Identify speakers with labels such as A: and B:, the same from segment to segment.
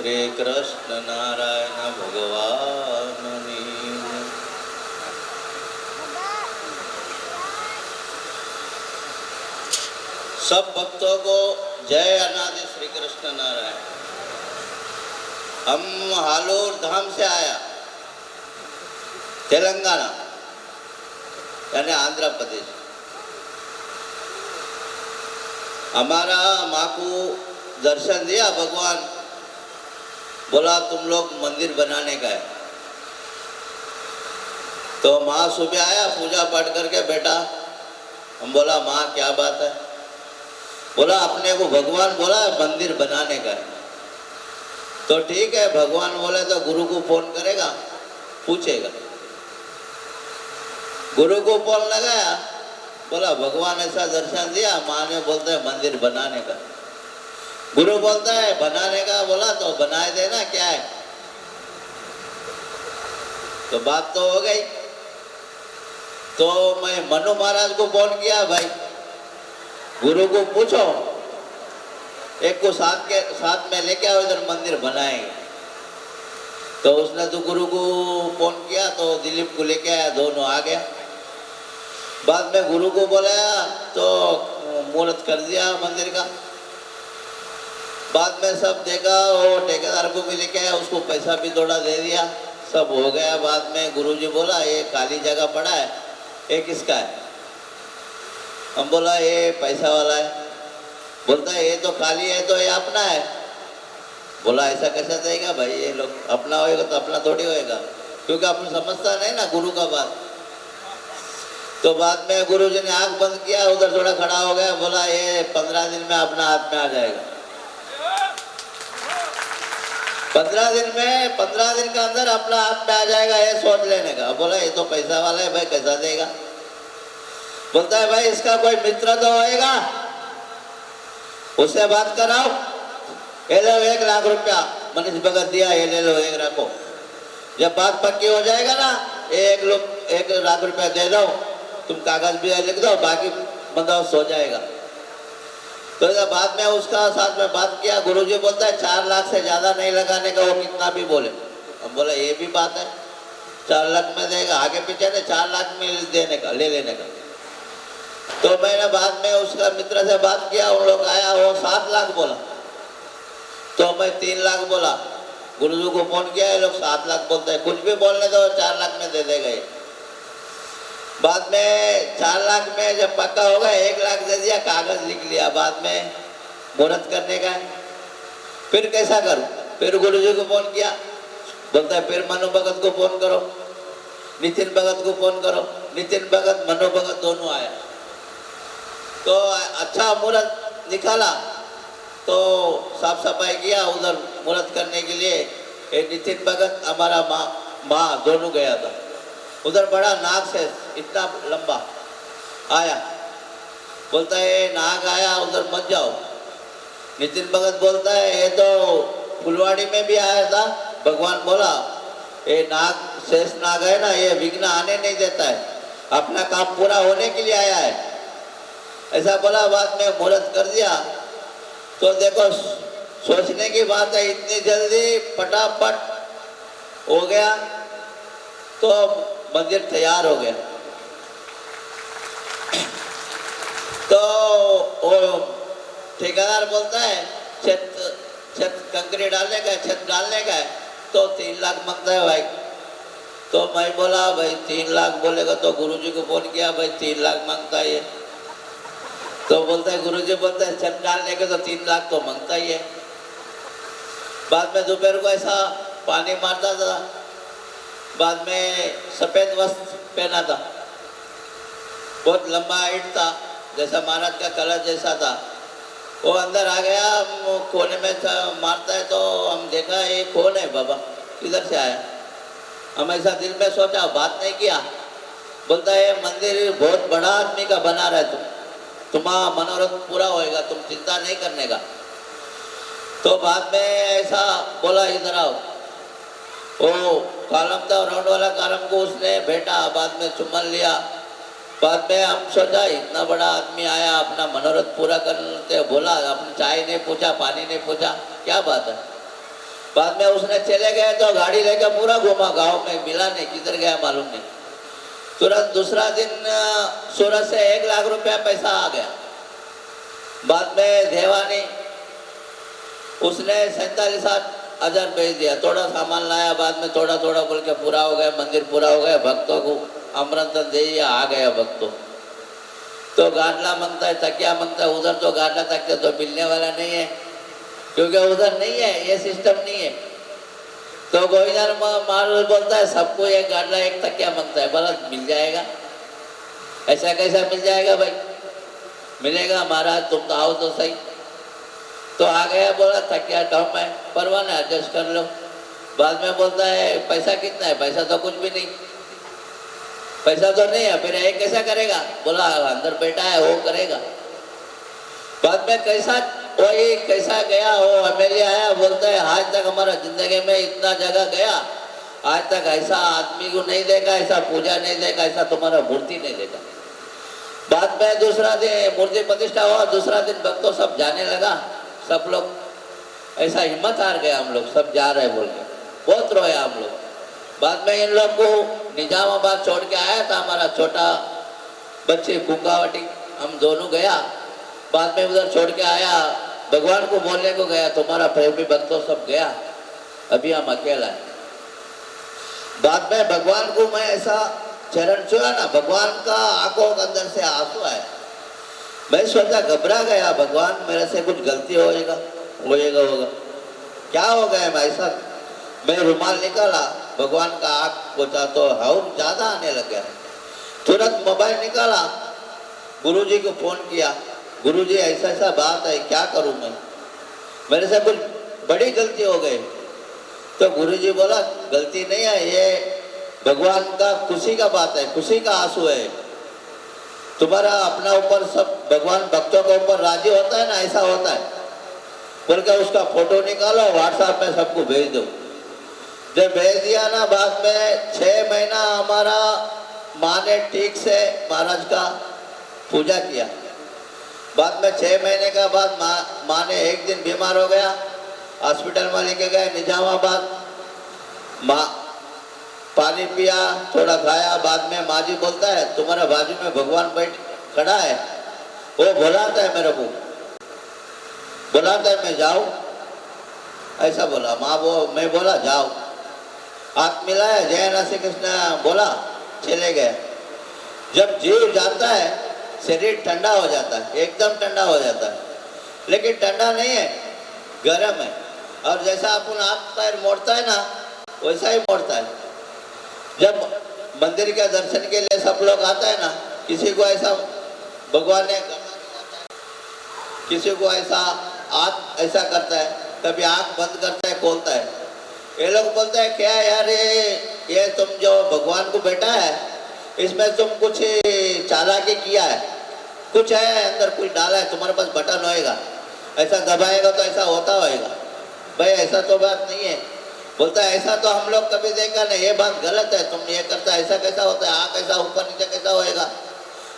A: श्री कृष्ण नारायण भगवान की। सब भक्तों को जय अनादि श्री कृष्ण नारायण। हम हालोर धाम से आया, तेलंगाना यानी आंध्र प्रदेश। हमारा माँ को दर्शन दिया भगवान, बोला तुम लोग मंदिर बनाने का है। तो माँ सुबह आया पूजा पाठ करके बैठा। हम बोला माँ क्या बात है? बोला अपने को भगवान बोला मंदिर बनाने का है। तो ठीक है, भगवान बोले तो गुरु को फोन करेगा, पूछेगा। गुरु को फोन लगाया, बोला भगवान ऐसा दर्शन दिया, माँ ने बोलता है मंदिर बनाने का। गुरु बोलता है बनाने का, बोला तो बनाए देना क्या है। तो बात तो हो गई। तो मैं मनु महाराज को फोन किया, भाई गुरु को पूछो, एक को साथ में लेके आओ, इधर मंदिर बनाएंगे। तो उसने तो गुरु को फोन किया, तो दिलीप को लेके आया, दोनों आ गया। बाद में गुरु को बुलाया तो मुहूर्त कर दिया मंदिर का। बाद में सब देखा, वो ठेकेदार को भी लेके आया, उसको पैसा भी थोड़ा दे दिया, सब हो गया। बाद में गुरुजी बोला ये खाली जगह पड़ा है, ये किसका है? हम बोला ये पैसा वाला है। बोलता है ये तो खाली है, तो ये अपना है। बोला ऐसा कैसा देगा भाई, ये लोग अपना होएगा तो अपना थोड़ी होएगा, क्योंकि अपन समझता नहीं ना गुरु का बात। तो बाद में गुरुजी ने आंख बंद किया, उधर थोड़ा खड़ा हो गया, बोला ये 15 दिन में अपना हाथ में आ जाएगा। 15 दिन में, 15 दिन के अंदर अपना हाथ में आ जाएगा, ये सोच लेने का। बोला ये तो पैसा वाला है भाई, कैसा देगा? बोलता है भाई इसका कोई मित्र तो होएगा, उससे बात कराओ। ये लो 1 लाख रुपया मनीष भगत दिया, ये ले लो, 1 रखो। जब बात पक्की हो जाएगा ना, 1 लाख रुपया दे दो, तुम कागज भी लिख दो, बाकी बंदोबस्त हो जाएगा। तो बाद में उसका साथ में बात किया। गुरुजी बोलता है 4 लाख से ज्यादा नहीं लगाने का, वो कितना भी बोले। हम बोला ये भी बात है, 4 लाख में देगा, आगे पीछे ने 4 लाख में देने का, ले लेने का। तो मैंने बाद में उसका मित्र से बात किया, उन लोग आया, वो 7 लाख बोला। तो मैं 3 लाख बोला। गुरुजी को फोन किया, ये लोग 7 लाख बोलते हैं, कुछ भी बोलने दो, 4 लाख में दे देगा ये। बाद में 4 लाख में जब पक्का होगा, 1 लाख दे दिया, कागज लिख लिया। बाद में मुहूर्त करने का है, फिर कैसा करूं? फिर गुरुजी को फोन किया, बोलता है फिर मनु भगत को फोन करो, नितिन भगत को फोन करो। नितिन भगत मनु भगत दोनों आया। तो अच्छा मुहूर्त निकाला, तो साफ सफाई किया। उधर मुहूर्त करने के लिए नितिन भगत हमारा माँ दोनों गया था। उधर बड़ा नाग से इतना लंबा आया, बोलता है नाग आया, उधर मत जाओ। नितिन भगत बोलता है ये तो फुलवाड़ी में भी आया था, भगवान बोला ये नाग शेष नाग है ना, ये विघ्न आने नहीं देता है, अपना काम पूरा होने के लिए आया है, ऐसा बोला। बाद में मुहूर्त कर दिया। तो देखो सोचने की बात है, इतनी जल्दी फटाफट हो गया, तो मंदिर तैयार हो गया। तो वो ठेकेदार बोलता है छत कंक्रीट डालने का है, छत डालने का है, तो 3 लाख मांगता है भाई। तो मैं बोला भाई 3 लाख बोलेगा, तो गुरुजी को फोन किया, भाई 3 लाख मांगता है ये। तो बोलता है गुरुजी बोलता है छत डालने के तो 3 लाख तो मांगता ही है। बाद में दोपहर को ऐसा पानी मारता था। बाद में सफेद वस्त्र पहना था, बहुत लंबा हाइट था, जैसा महाराज का कलर जैसा था। वो अंदर आ गया, हम कोने में मारता है, तो हम देखा ये कौन है बाबा, किधर से आया? हम ऐसा दिल में सोचा, बात नहीं किया। बोलता है मंदिर बहुत बड़ा आदमी का बना रहा है, तुम्हारा मनोरथ पूरा होएगा, तुम चिंता नहीं करने का। तो बाद में ऐसा बोला इधर आओ। वो कॉलम था, राउंड वाला कॉलम को उसने बैठा, बाद में चुम्बन लिया। बाद में हम सोचा इतना बड़ा आदमी आया अपना मनोरथ पूरा करते, बोला आपने चाय नहीं पूछा, पानी नहीं पूछा, क्या बात है? बाद में उसने चले गए तो गाड़ी लेकर पूरा घूमा, गांव में मिला नहीं, किधर गया मालूम नहीं। तुरंत दूसरा दिन सूरत से 1 लाख रुपया पैसा आ गया। बाद में देवानी उसने 47,000 भेज दिया, थोड़ा सामान लाया, बाद में थोड़ा थोड़ा बोल के पूरा हो गया, मंदिर पूरा हो गया, भक्तों को आमंत्रण दे दिया, आ गया भक्तों। तो गाडला मांगता है, तकिया मांगता है, उधर तो गाडला तकिया तो मिलने वाला नहीं है, क्योंकि उधर नहीं है, ये सिस्टम नहीं है। तो गोविंदर महाराज बोलता है सबको एक गाडला एक तकिया मांगता है, बोला मिल जाएगा, ऐसा कैसा मिल जाएगा भाई, मिलेगा महाराज, तुम तो आओ तो सही। तो आ गया, बोला तकिया कम है, परवाह नहीं, एडजस्ट कर लो। बाद में बोलता है पैसा कितना है, पैसा तो कुछ भी नहीं, पैसा तो नहीं है, फिर ये कैसा करेगा, बोला अंदर बैठा है वो करेगा। बाद में कैसा वही कैसा गया, वो एमएलए आया, बोलता है आज तक हमारा जिंदगी में इतना जगह गया, आज तक ऐसा आदमी को नहीं देखा, ऐसा पूजा नहीं देखा, ऐसा तुम्हारा मूर्ति नहीं देखा। बाद में दूसरा दिन मूर्ति प्रतिष्ठा हुआ, दूसरा दिन भक्तों सब जाने लगा, सब लोग ऐसा हिम्मत हार गया, हम लोग सब जा रहे बोल के बहुत रोए हम लोग। बाद में इन लोग को निजामाबाद छोड़ के आया था हमारा छोटा बच्चे कुकावटी, हम दोनों गया, बाद में उधर छोड़ के आया, भगवान को बोलने को गया, तुम्हारा प्रेमी भक्तों सब गया, अभी हम अकेला है। बाद में भगवान को मैं ऐसा चरण छुआ ना, भगवान का आंखों के अंदर से आंसू आया, मैं सोचा घबरा गया, भगवान मेरे से कुछ गलती होगा, क्या हो गया, मैं ऐसा मैं रुमाल निकाला, भगवान का आंख पोछा तो और ज्यादा आने लग गया। तुरंत मोबाइल निकाला, गुरुजी को फोन किया, गुरुजी ऐसा ऐसा बात है, क्या करूं मैं, मेरे से कुछ बड़ी गलती हो गई। तो गुरुजी बोला गलती नहीं है, ये भगवान का खुशी का बात है, खुशी का आंसू है, तुम्हारा अपना ऊपर सब भगवान भक्तों के ऊपर राजी होता है ना, ऐसा होता है बोल के उसका फोटो निकालो, व्हाट्सएप में सबको भेज दो। जब भेज दिया ना, बाद में 6 महीना हमारा माँ ने ठीक से महाराज का पूजा किया। बाद में 6 महीने का बाद माँ ने एक दिन बीमार हो गया, हॉस्पिटल में लेके गए निजामाबाद, माँ पानी पिया, थोड़ा खाया, बाद में माँ जी बोलता है तुम्हारे बाजू में भगवान बैठ खड़ा है, वो बुलाता है मेरे को, बुलाता है मैं जाऊँ, ऐसा बोला माँ, वो मैं बोला जाओ, हाथ मिलाया, जय श्री कृष्ण बोला, चले गए। जब जीव जाता है शरीर ठंडा हो जाता है, एकदम ठंडा हो जाता है, लेकिन ठंडा नहीं है, गर्म है, और जैसा अपन हाथ पैर मोड़ता है ना वैसा ही मोड़ता है। जब मंदिर के दर्शन के लिए सब लोग आता है ना, किसी को ऐसा भगवान ने, किसी को ऐसा हाथ ऐसा करता है, कभी आंख बंद करता है खोलता है, ये लोग बोलते हैं क्या यार ये तुम जो भगवान को बैठा है इसमें तुम कुछ चालाकी किया है, कुछ है अंदर कुछ डाला है, तुम्हारे पास बटन होएगा, ऐसा दबाएगा तो ऐसा होता होएगा, भाई ऐसा तो बात नहीं है। बोलता है ऐसा तो हम लोग कभी देखा नहीं, ये बात गलत है, तुम ये करता है, ऐसा कैसा होता है, आँख ऐसा ऊपर नीचे कैसा होएगा,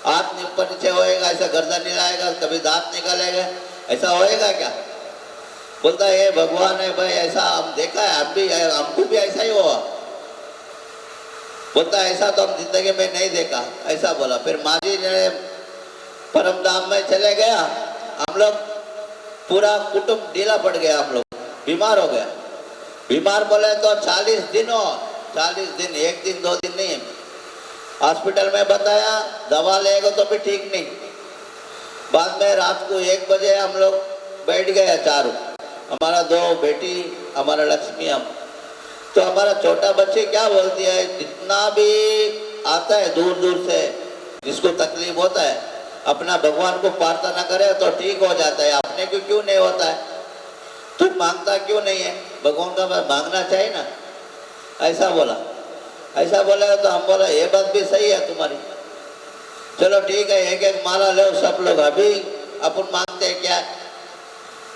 A: हाथ ऊपर नीचे होएगा, ऐसा गर्दन हिलाएगा, कभी दांत निकालेगा, ऐसा होएगा क्या। बोलता है ये भगवान है भाई, ऐसा हम देखा है, हम भी हमको भी ऐसा ही हुआ। बोलता है ऐसा तो हम जिंदगी में नहीं देखा, ऐसा बोला। फिर माँ जी ने परम धाम में चले गया, हम लोग पूरा कुटुंब ढीला पड़ गया, हम लोग बीमार हो गया। बीमार बोले तो 40 दिन हो, 40 दिन, 1 दिन 2 दिन नहीं। हॉस्पिटल में बताया दवा लेगा तो भी ठीक नहीं। बाद में रात को 1 बजे हम लोग बैठ गए चारों, हमारा 2 बेटी, हमारा लक्ष्मी, हम। तो हमारा छोटा बच्चे क्या बोलती है, जितना भी आता है दूर दूर से जिसको तकलीफ होता है, अपना भगवान को प्रार्थना करे तो ठीक हो जाता है, अपने को क्यों नहीं होता है, तू मांगता क्यों नहीं है, भगवान का मांगना चाहिए ना, ऐसा बोला। ऐसा बोला तो हम बोला ये बात भी सही है तुम्हारी, चलो ठीक है, एक एक माला लो सब लोग। अभी अपन मांगते हैं क्या,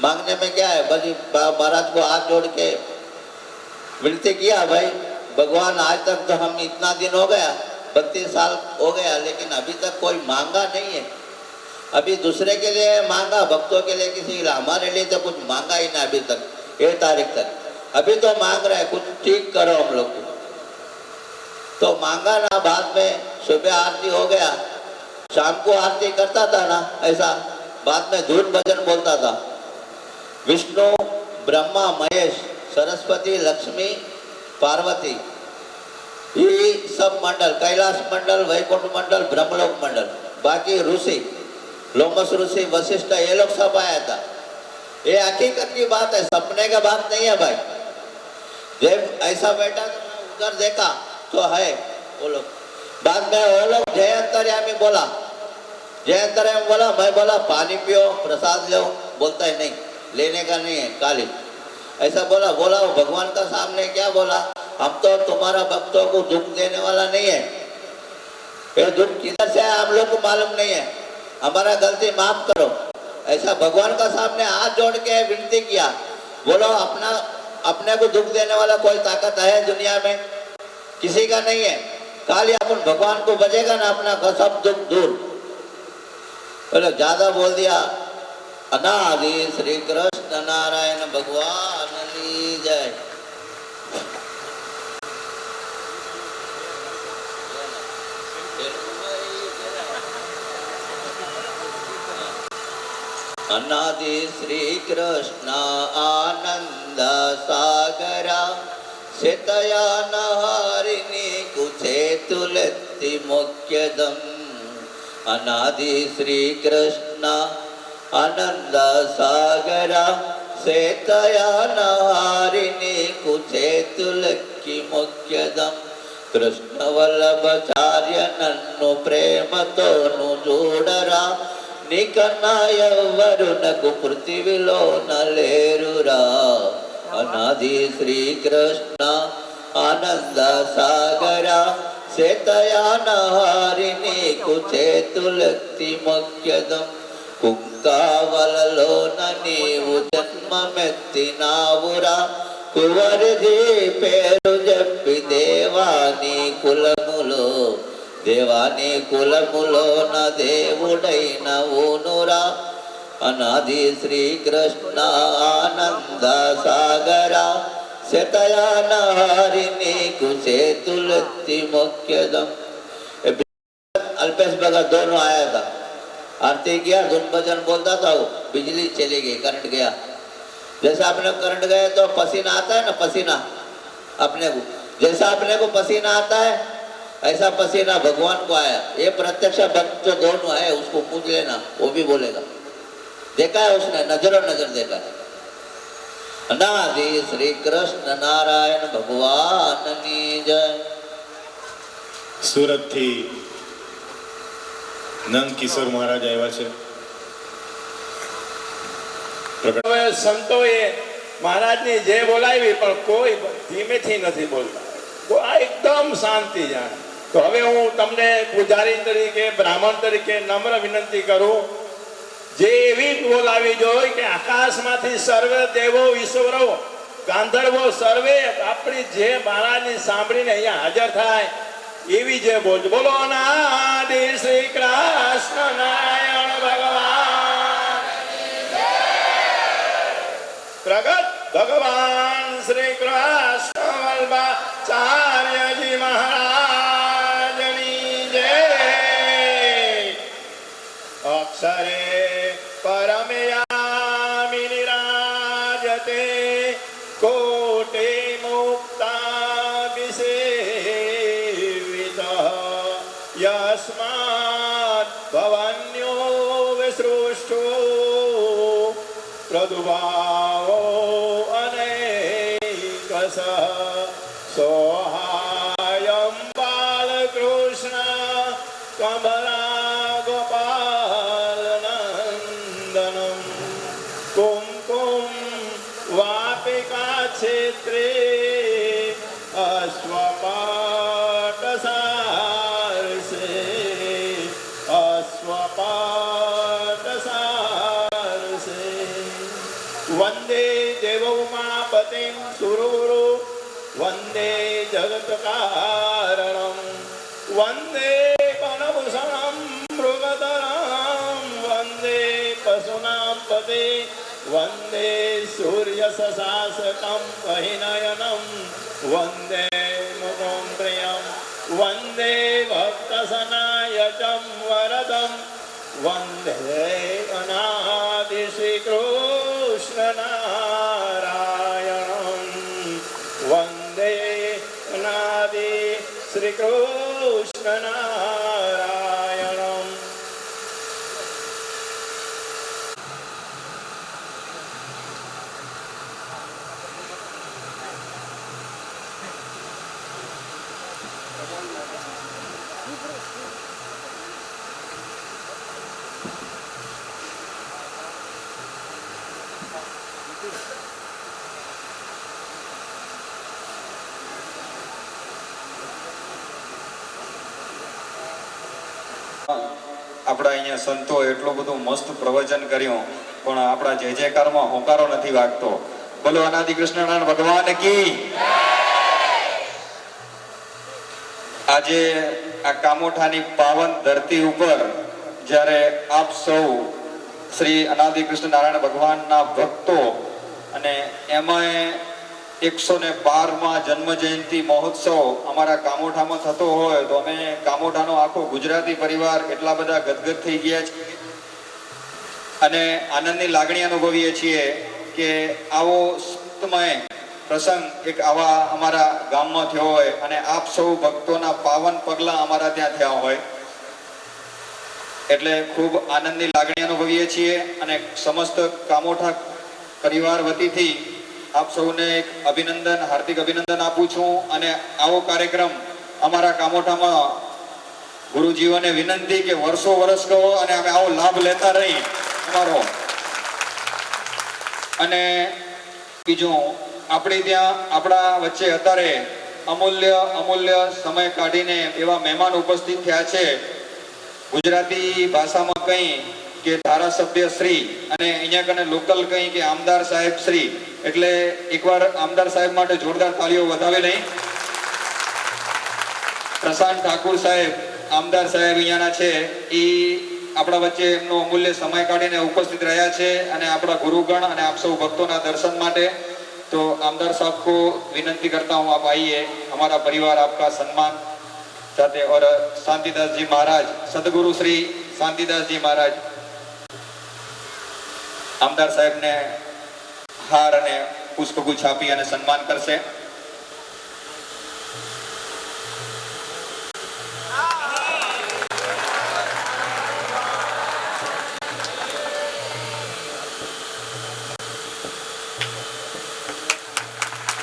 A: मांगने में क्या है, बस महाराज को हाथ जोड़ के विनती किया, भाई भगवान आज तक तो हम इतना दिन हो गया, 32 साल हो गया, लेकिन अभी तक कोई मांगा नहीं है। अभी दूसरे के लिए मांगा, भक्तों के लिए किसी के लिए, हमारे लिए तो कुछ मांगा ही ना अभी तक, 1 तारीख तक। अभी तो मांग रहे हैं, कुछ ठीक करो हम लोग को। तो मांगा ना, बाद में सुबह आरती हो गया, शाम को आरती करता था ना ऐसा, बाद में धुन भजन बोलता था। विष्णु, ब्रह्मा, महेश, सरस्वती, लक्ष्मी, पार्वती, ये सब मंडल, कैलाश मंडल, वैकुंठ मंडल, ब्रह्मलोक मंडल, बाकी ऋषि, लोमस ऋषि, वशिष्ठ, ये लोग सब आया था। ये हकीकत की बात है, सपने का बात नहीं है भाई। जब ऐसा बैठा तो उधर देखा तो है वो लोग। बाद में वो लोग जय अंतर्यामी बोला, जय अंतर्यामी बोला, मैं बोला पानी पियो, प्रसाद लो, बोलता है नहीं, लेने का नहीं है, काली ऐसा बोला। बोला वो भगवान का सामने क्या बोला, हम तो तुम्हारा भक्तों को दुख देने वाला नहीं है, ये दुख किधर से है हम लोग को मालूम नहीं है, हमारा गलती माफ करो। ऐसा भगवान का सामने हाथ जोड़ के विनती किया। बोलो अपने को दुख देने वाला कोई ताकत है दुनिया में? किसी का नहीं है। खाली अपन भगवान को बजेगा ना, अपना सब दुख दूर। बोले ज्यादा बोल दिया। अनादि श्री कृष्ण नारायण भगवान की जय। अनादि श्री कृष्ण आनंद सागरा सितया नहारिणी कुछे तुलति मुख्यदम। अनादि श्री कृष्ण आनंद सागरा सेतया नहारिणी कुछे तुलकी मुख्यदम। कृष्ण वल्लभाचार्य नन्नु प्रेम तोनु जोडरा निकनाय वरुणकु पृथ्वीलो नलेरुरा। अनादि श्री कृष्ण आनंद सागरा सेतया नहारिणी कुछे तुलक्ति मुख्यदम। कुंकावలలో నీవు జన్మమెత్తినావురా కువరిది పేరు చెప్పి దేవాని కులములో దేవాని కులములోన దేవుడైన ఊనురా। अनादि श्री कृष्ण आनंद सागरा सेतया नहारिणी कुछे तुलति मुख्यदम। अल्पेश भगत दोनों आया था, आरती किया, धुन भजन बोलता था, वो बिजली चली गई, करंट गया। जैसा अपने करंट गया तो पसीना आता है ना, पसीना अपने को, जैसा अपने को पसीना आता है ऐसा पसीना भगवान को आया। ये प्रत्यक्ष भक्त जो दोनों है उसको पूछ लेना, वो भी बोलेगा। देखा है उसने, नजरों नजर देखा है। अनादि श्री कृष्ण नारायण भगवान की जय।
B: सूरत थी नंद किशोर महाराज आया है।
C: संतोए महाराज ने जय बोलावी पर कोई धीमे थी नहीं बोलता, तो आ एकदम शांति जान। तो हवे हूँ तमने पुजारी तरीके ब्राह्मण तरीके नम्र विनंती करूँ, जे एवी बोलावी जोई कि आकाश माथी सर्वे देवो ईश्वरो गांधर्वो सर्वे अपनी जे महाराज ने सांभळीने अहींया हाजर थाय एवी जे बोलજો। बोलो अनादि श्री कृष्ण नारायण भगवान प्रगट भगवान श्री कृष्ण वल्लभाचार्य जी महाराज की जय। अक्षरे परमयामि निराजते कोटि मुक्ताभिसेवितः यस्मात् भवन्यो विसृष्टो प्रदुभावो अनेकशः सोहायं बालकृष्ण कमला क्षेत्रे अश्वपाटसारसे अश्वपाटसारसे वंदे देवोमापतिं सुरगुरु वंदे जगत्कारणं वंदे वनभूषणं मृगधरं वंदे पशूनां पते वन्दे सूर्यसशासकं महिनयनं वन्दे मुदं प्रियं वन्दे भक्तसनायकं वरदं वन्दे अनादि श्रीकृष्णनारायणं वन्दे अनादि श्रीकृष्णनारायणम्
D: આપણા અહીંયા સંતો એટલું બધું મસ્ત પ્રવચન કર્યું, પણ આપણા જય જયકારમાં હોકારો નથી વાગતો. બોલો અનાદિ કૃષ્ણનારાયણ ભગવાન કી. આજે આ કામોઠાની પાવન ધરતી ઉપર જ્યારે આપ સૌ શ્રી અનાદિ કૃષ્ણ નારાયણ ભગવાનના ભક્તો અને એમાં 112માં જન્મ જયંતિ મહોત્સવ અમારા કામોઠામાં થતો હોય તો અમે કામોઠાનો આખો ગુજરાતી પરિવાર એટલા બધા ગદગદ થઈ ગયા છે અને આનંદની લાગણી અનુભવીએ છીએ કે આવો સુખમય પ્રસંગ એક આવા અમારા ગામમાં થયો હોય અને આપ સૌ ભક્તોના પાવન પગલા અમારા ત્યાં થયા હોય એટલે ખૂબ આનંદની લાગણી અનુભવીએ છીએ અને સમસ્ત કામોઠા પરિવાર વતીથી આપ સૌને એક અભિનંદન, હાર્દિક અભિનંદન આપું છું. અને આવો કાર્યક્રમ અમારા કામોઠામાં ગુરુજીઓને વિનંતી કે વર્ષો વર્ષ કહો અને અમે આવો લાભ લેતા રહી અમારો. અને બીજું આપણે ત્યાં આપણા વચ્ચે અત્યારે અમૂલ્ય સમય કાઢીને એવા મહેમાન ઉપસ્થિત થયા છે. ગુજરાતી ભાષામાં કંઈ કે ધારાસભ્ય શ્રી અને અહીંયા કને લોકલ કંઈ કે આમદાર સાહેબ શ્રી. એટલે એકવાર આમદાર સાહેબ માટે જોરદાર તાળીઓ વધાવી લઈ. પ્રશાંત ઠાકુર સાહેબ આમદાર સાહેબ અહીંયાના છે, એ આપણા વચ્ચે એમનો અમૂલ્ય સમય કાઢીને ઉપસ્થિત રહ્યા છે અને આપણા ગુરુગણ અને આપ સૌ ભક્તોના દર્શન માટે. तो आमदार साहब को विनती करता हूँ आप आइए, हमारा परिवार आपका सम्मान चाहते. और शांतिदास जी महाराज, सदगुरु श्री शांतिदास जी महाराज आमदार साहेब ने हार અને પુષ્પગુચ્છ આપી અને સન્માન કરશે.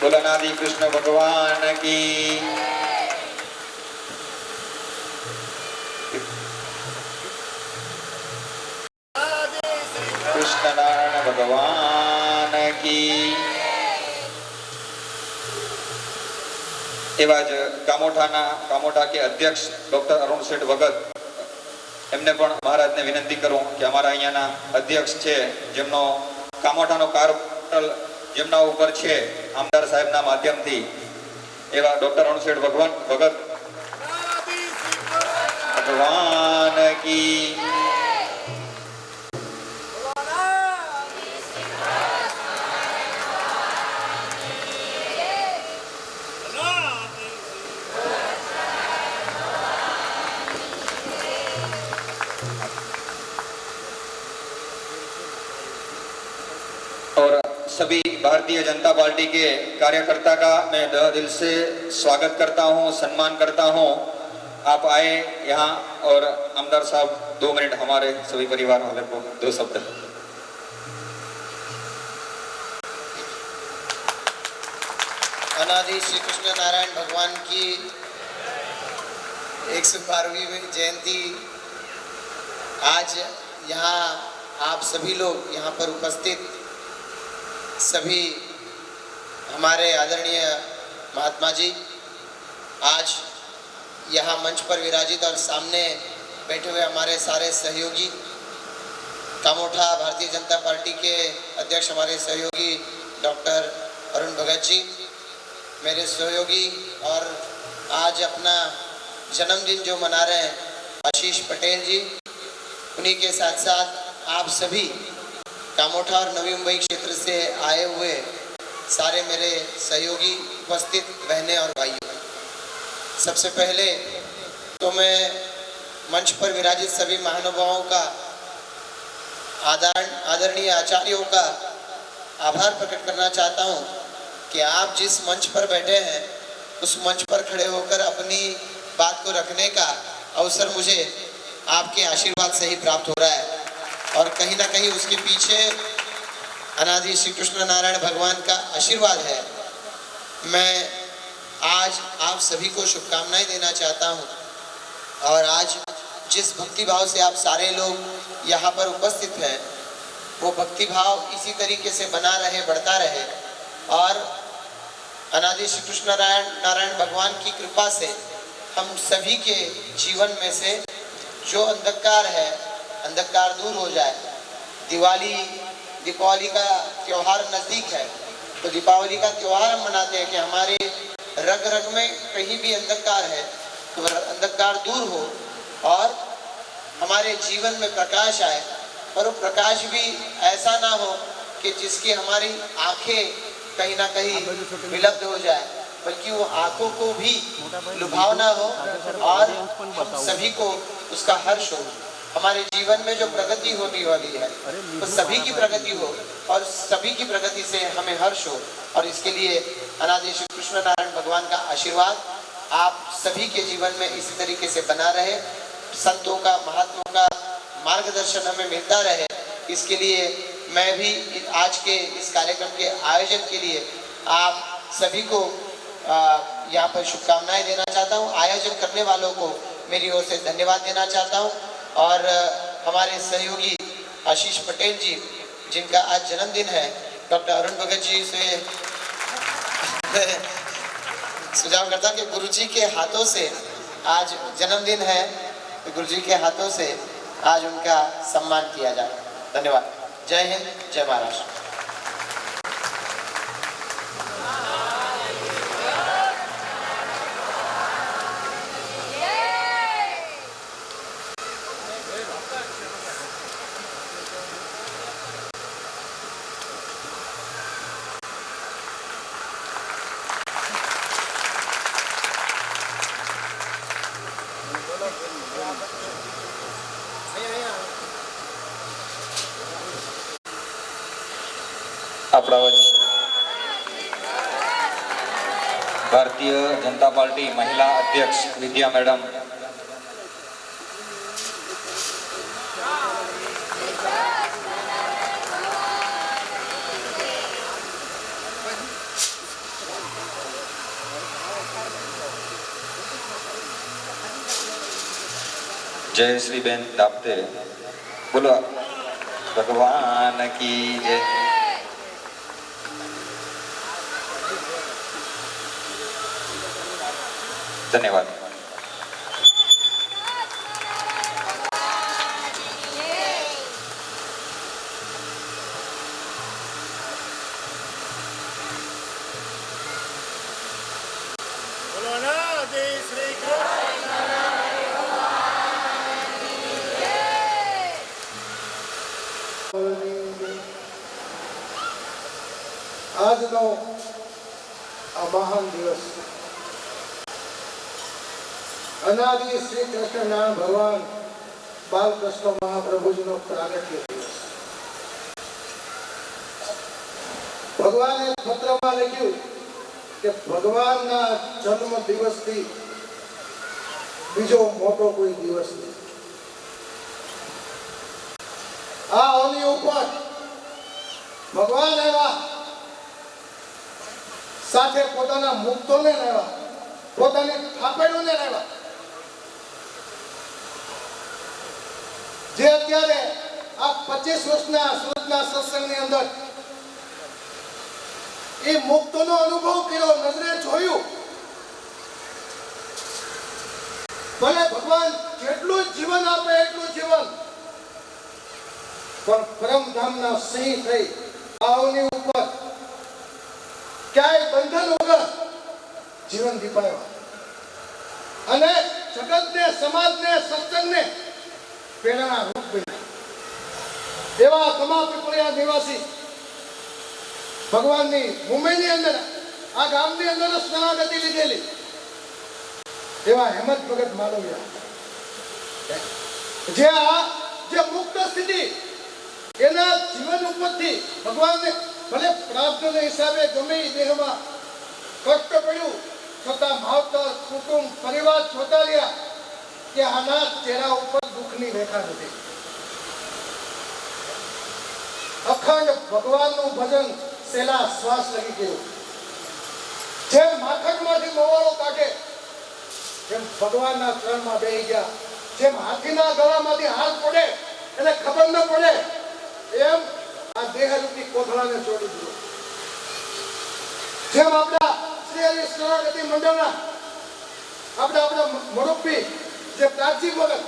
D: बोलो अनादि कृष्ण भगवान की. कृष्ण नारायण भगवान की. એવા જ કામોઠા કે અધ્યક્ષ ડોક્ટર અરુણ શેઠ ભગત, એમને પણ મહારાજને વિનંતી કરું કે અમારા અહીંયાના અધ્યક્ષ છે જેમનો કામોઠાનો કાર્યપોર્ટલ જેમના ઉપર છે આમદાર સાહેબના માધ્યમથી, એવા ડોક્ટર અરુણ શેઠ ભગત ભગવાન કી. और सभी भारतीय जनता पार्टी के कार्यकर्ता का मैं तहे दिल से स्वागत करता हूं, सम्मान करता हूं. आप आए यहाँ और आमदार साहब 2 मिनट हमारे सभी परिवार वाले को 2 शब्द.
E: अनादि श्री कृष्ण नारायण भगवान की 112वीं जयंती आज यहाँ आप सभी लोग यहाँ पर उपस्थित सभी हमारे आदरणीय महात्मा जी आज यहाँ मंच पर विराजित और सामने बैठे हुए हमारे सारे सहयोगी, कामोठा भारतीय जनता पार्टी के अध्यक्ष हमारे सहयोगी डॉक्टर अरुण भगत जी, मेरे सहयोगी और आज अपना जन्मदिन जो मना रहे हैं आशीष पटेल जी, उन्हीं के साथ साथ आप सभी कामोठा और नवी मुंबई क्षेत्र से आए हुए सारे मेरे सहयोगी, उपस्थित बहनें और भाइयों, सबसे पहले तो मैं मंच पर विराजित सभी महानुभावों का, आदरणीय आचार्यों का आभार प्रकट करना चाहता हूं कि आप जिस मंच पर बैठे हैं उस मंच पर खड़े होकर अपनी बात को रखने का अवसर मुझे आपके आशीर्वाद से ही प्राप्त हो रहा है, और कहीं ना कहीं उसके पीछे अनादि श्री कृष्ण नारायण भगवान का आशीर्वाद है। मैं आज आप सभी को शुभकामनाएं देना चाहता हूं, और आज जिस भक्ति भाव से आप सारे लोग यहाँ पर उपस्थित हैं वो भक्ति भाव इसी तरीके से बना रहे, बढ़ता रहे, और अनादि श्री कृष्ण नारायण भगवान की कृपा से हम सभी के जीवन में से जो अंधकार है, अंधकार दूर हो जाए। दीपावली का त्यौहार नज़दीक है, तो दीपावली का त्यौहार हम मनाते हैं कि हमारे रग रग में कहीं भी अंधकार है तो अंधकार दूर हो और हमारे जीवन में प्रकाश आए, और वो प्रकाश भी ऐसा ना हो कि जिसकी हमारी आंखें कहीं ना कहीं विलुप्त हो जाए, बल्कि वो आंखों को भी लुभावना हो और हम सभी को उसका हर्ष हो। हमारे जीवन में जो प्रगति होने वाली है तो सभी की प्रगति हो और सभी की प्रगति से हमें हर्ष हो, और इसके लिए अनादि श्री कृष्ण नारायण भगवान का आशीर्वाद आप सभी के जीवन में इसी तरीके से बना रहे, संतों का, महात्माओं का मार्गदर्शन हमें मिलता रहे। इसके लिए मैं भी आज के इस कार्यक्रम के आयोजन के लिए आप सभी को यहाँ पर शुभकामनाएं देना चाहता हूँ। आयोजन करने वालों को मेरी ओर से धन्यवाद देना चाहता हूँ, और हमारे सहयोगी आशीष पटेल जी जिनका आज जन्मदिन है, डॉक्टर अरुण भगत जी से सुझाव करता कि गुरुजी के हाथों से आज जन्मदिन है, तो गुरुजी के हाथों से आज उनका सम्मान किया जाए। धन्यवाद। जय हिंद, जय महाराष्ट्र।
D: આપણા વચ્ચે ભારતીય જનતા પાર્ટી મહિલા અધ્યક્ષ વિદ્યા મેડમ जयश्री बेन दापते, बोलो भगवान की जय। धन्यवाद।
F: આજનો આ મહાન દિવસ અનાદિ શ્રી કૃષ્ણ નારાયણ ભગવાન બાલકૃષ્ણ મહાપ્રભુજીનો પ્રાગટ્ય દિવસ। ભગવાને પત્રમાં લખ્યું કે ભગવાનના જન્મ દિવસથી બીજો મોટો કોઈ દિવસ નથી। આ અવની ઉપર ભગવાન આવ્યા, સાથે પોતાના મુક્તોને લાવ્યા, પોતાની થાપેડોને લાવ્યા। જે અત્યારે આ 25 વર્ષના સુરતના સત્સંગની અંદર એ મુક્તોનો અનુભવ કર્યો, નજરે જોયું। ભલે ભગવાન જેટલું જીવન આપે એટલું જીવન, પણ પરમધામના સિંહ થઈ આવની ઉપર ક્યાંય બંધન વગર જીવન દીપાવ્યા અને જગતને, સમાજને, સત્સંગને પ્રેરણા રૂપ બન્યા। એવા કમા પીપળિયા નિવાસી ભગવાનની મુંબઈની અંદર આ ગામની અંદર સ્નાનાગતિ લીધેલી એવા હેમંત ભગત માલવિયા જે મુક્ત સ્થિતિ એના જીવન ઉપરથી ભગવાનને ભલે પ્રાપ્તના હિસાબે ગમે એ દેહમાં કષ્ટ પડ્યું છતાં માવતર કુટુંબ પરિવાર જોતા રહ્યા કે આના ચહેરા ઉપર દુઃખની રેખા નથી. અખંડ ભગવાનનું ભજન સેલા શ્વાસ લગી ગયો. જેમ માખણમાંથી મોવાળો કાઢે જેમ ભગવાનના ચરણમાં બેસી ગયા. જેમ હાથીના ગળામાંથી હાથ પડે એટલે ખબર ન પડે એમ આ દેહરૂપી કોથળાને છોડી દીધો. જેમ આપણા શ્રી હરિ શરણાગતિ મંડળના આપણા મુરબ્બી જે પ્રાચી ભગત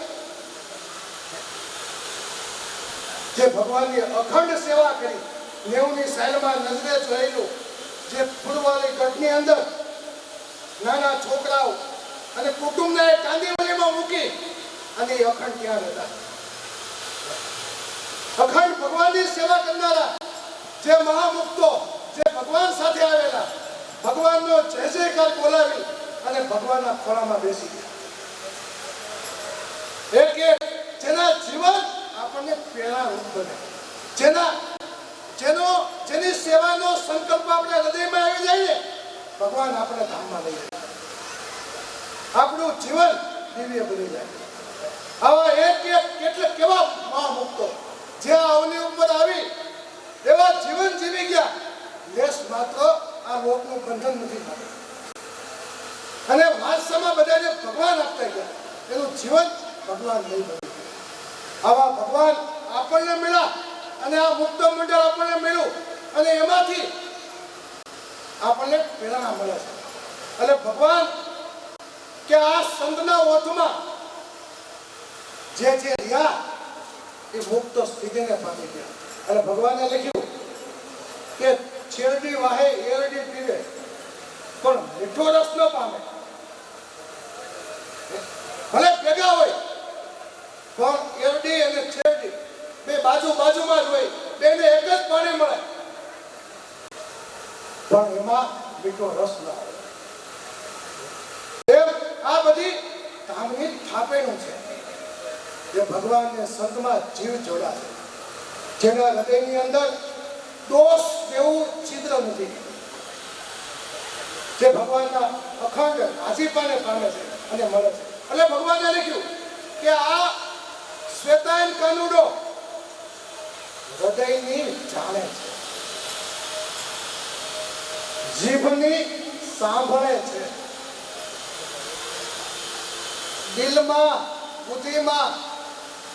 F: જે ભગવાનની અખંડ સેવા કરી 90ની સાલમાં નજરે જોયેલું જે ફૂલવાળી ગઢની અંદર નાના છોકરાઓ અને કુટુંબને કાંદીવલીમાં મૂકી અને એ અખંડ ત્યાં હતા. અખંડ ભગવાનની સેવા કરનારા જે મહામુક્તો જે ભગવાન સાથે આવેલા ભગવાનનો જય જયકાર બોલાવી અને ભગવાનના ખોળામાં બેસી ગયા. એક જેના જીવન આપણને પ્રેરણારૂપ બને, જેની સેવાનો સંકલ્પ આપણા હૃદયમાં આવી જાય ભગવાન આપણે ધામમાં લઈ જાય. આપણું જીવન દિવ્ય બની જાય. આવા કેવા મહામુક્તો જે અવની ઉપર આવી એવા જીવન જીવી ગયા. લેશ માત્ર આ લોકનું બંધન નથી થતું અને વારસામાં બધાને ભગવાન આપતા ગયા એનું જીવન ભગવાન નહીં બન્યું. આવા ભગવાન આપણને મળ્યા અને આ મુક્ત મંડળ આપણને મળ્યું અને એમાંથી આપણને પ્રેરણા મળે છે. અને ભગવાન કે આ સંતના ઓથમાં જે રહ્યા એ મુક્ત સ્થિતિને પામી ગયા. અને ભગવાને લખ્યું કે છેરડી વાહે એરડી પીવે પણ મીઠો રસ ન પામે. ભલે ભેગા હોય પણ એરડી અને છેરડી બે બાજુમાં જ હોય, બેને એક જ પાણી મળે પણ એમાં મીઠો રસ ન આવે. એમ આ બધી ધામની થાપેલું છે જે ભગવાનને સંતમાં જીવ જોડાશે. જેના હૃદયની અંદર દોષ જેવું છિદ્ર નથી, જે ભગવાનના અખંડ રાજીપાને પામે છે અને મળે છે. એટલે ભગવાને લખ્યું કે આ શ્વેતાયન કાનુડો હૃદયની જાણે છે, જીભની સાંભળે છે, દિલમાં બુદ્ધિમાં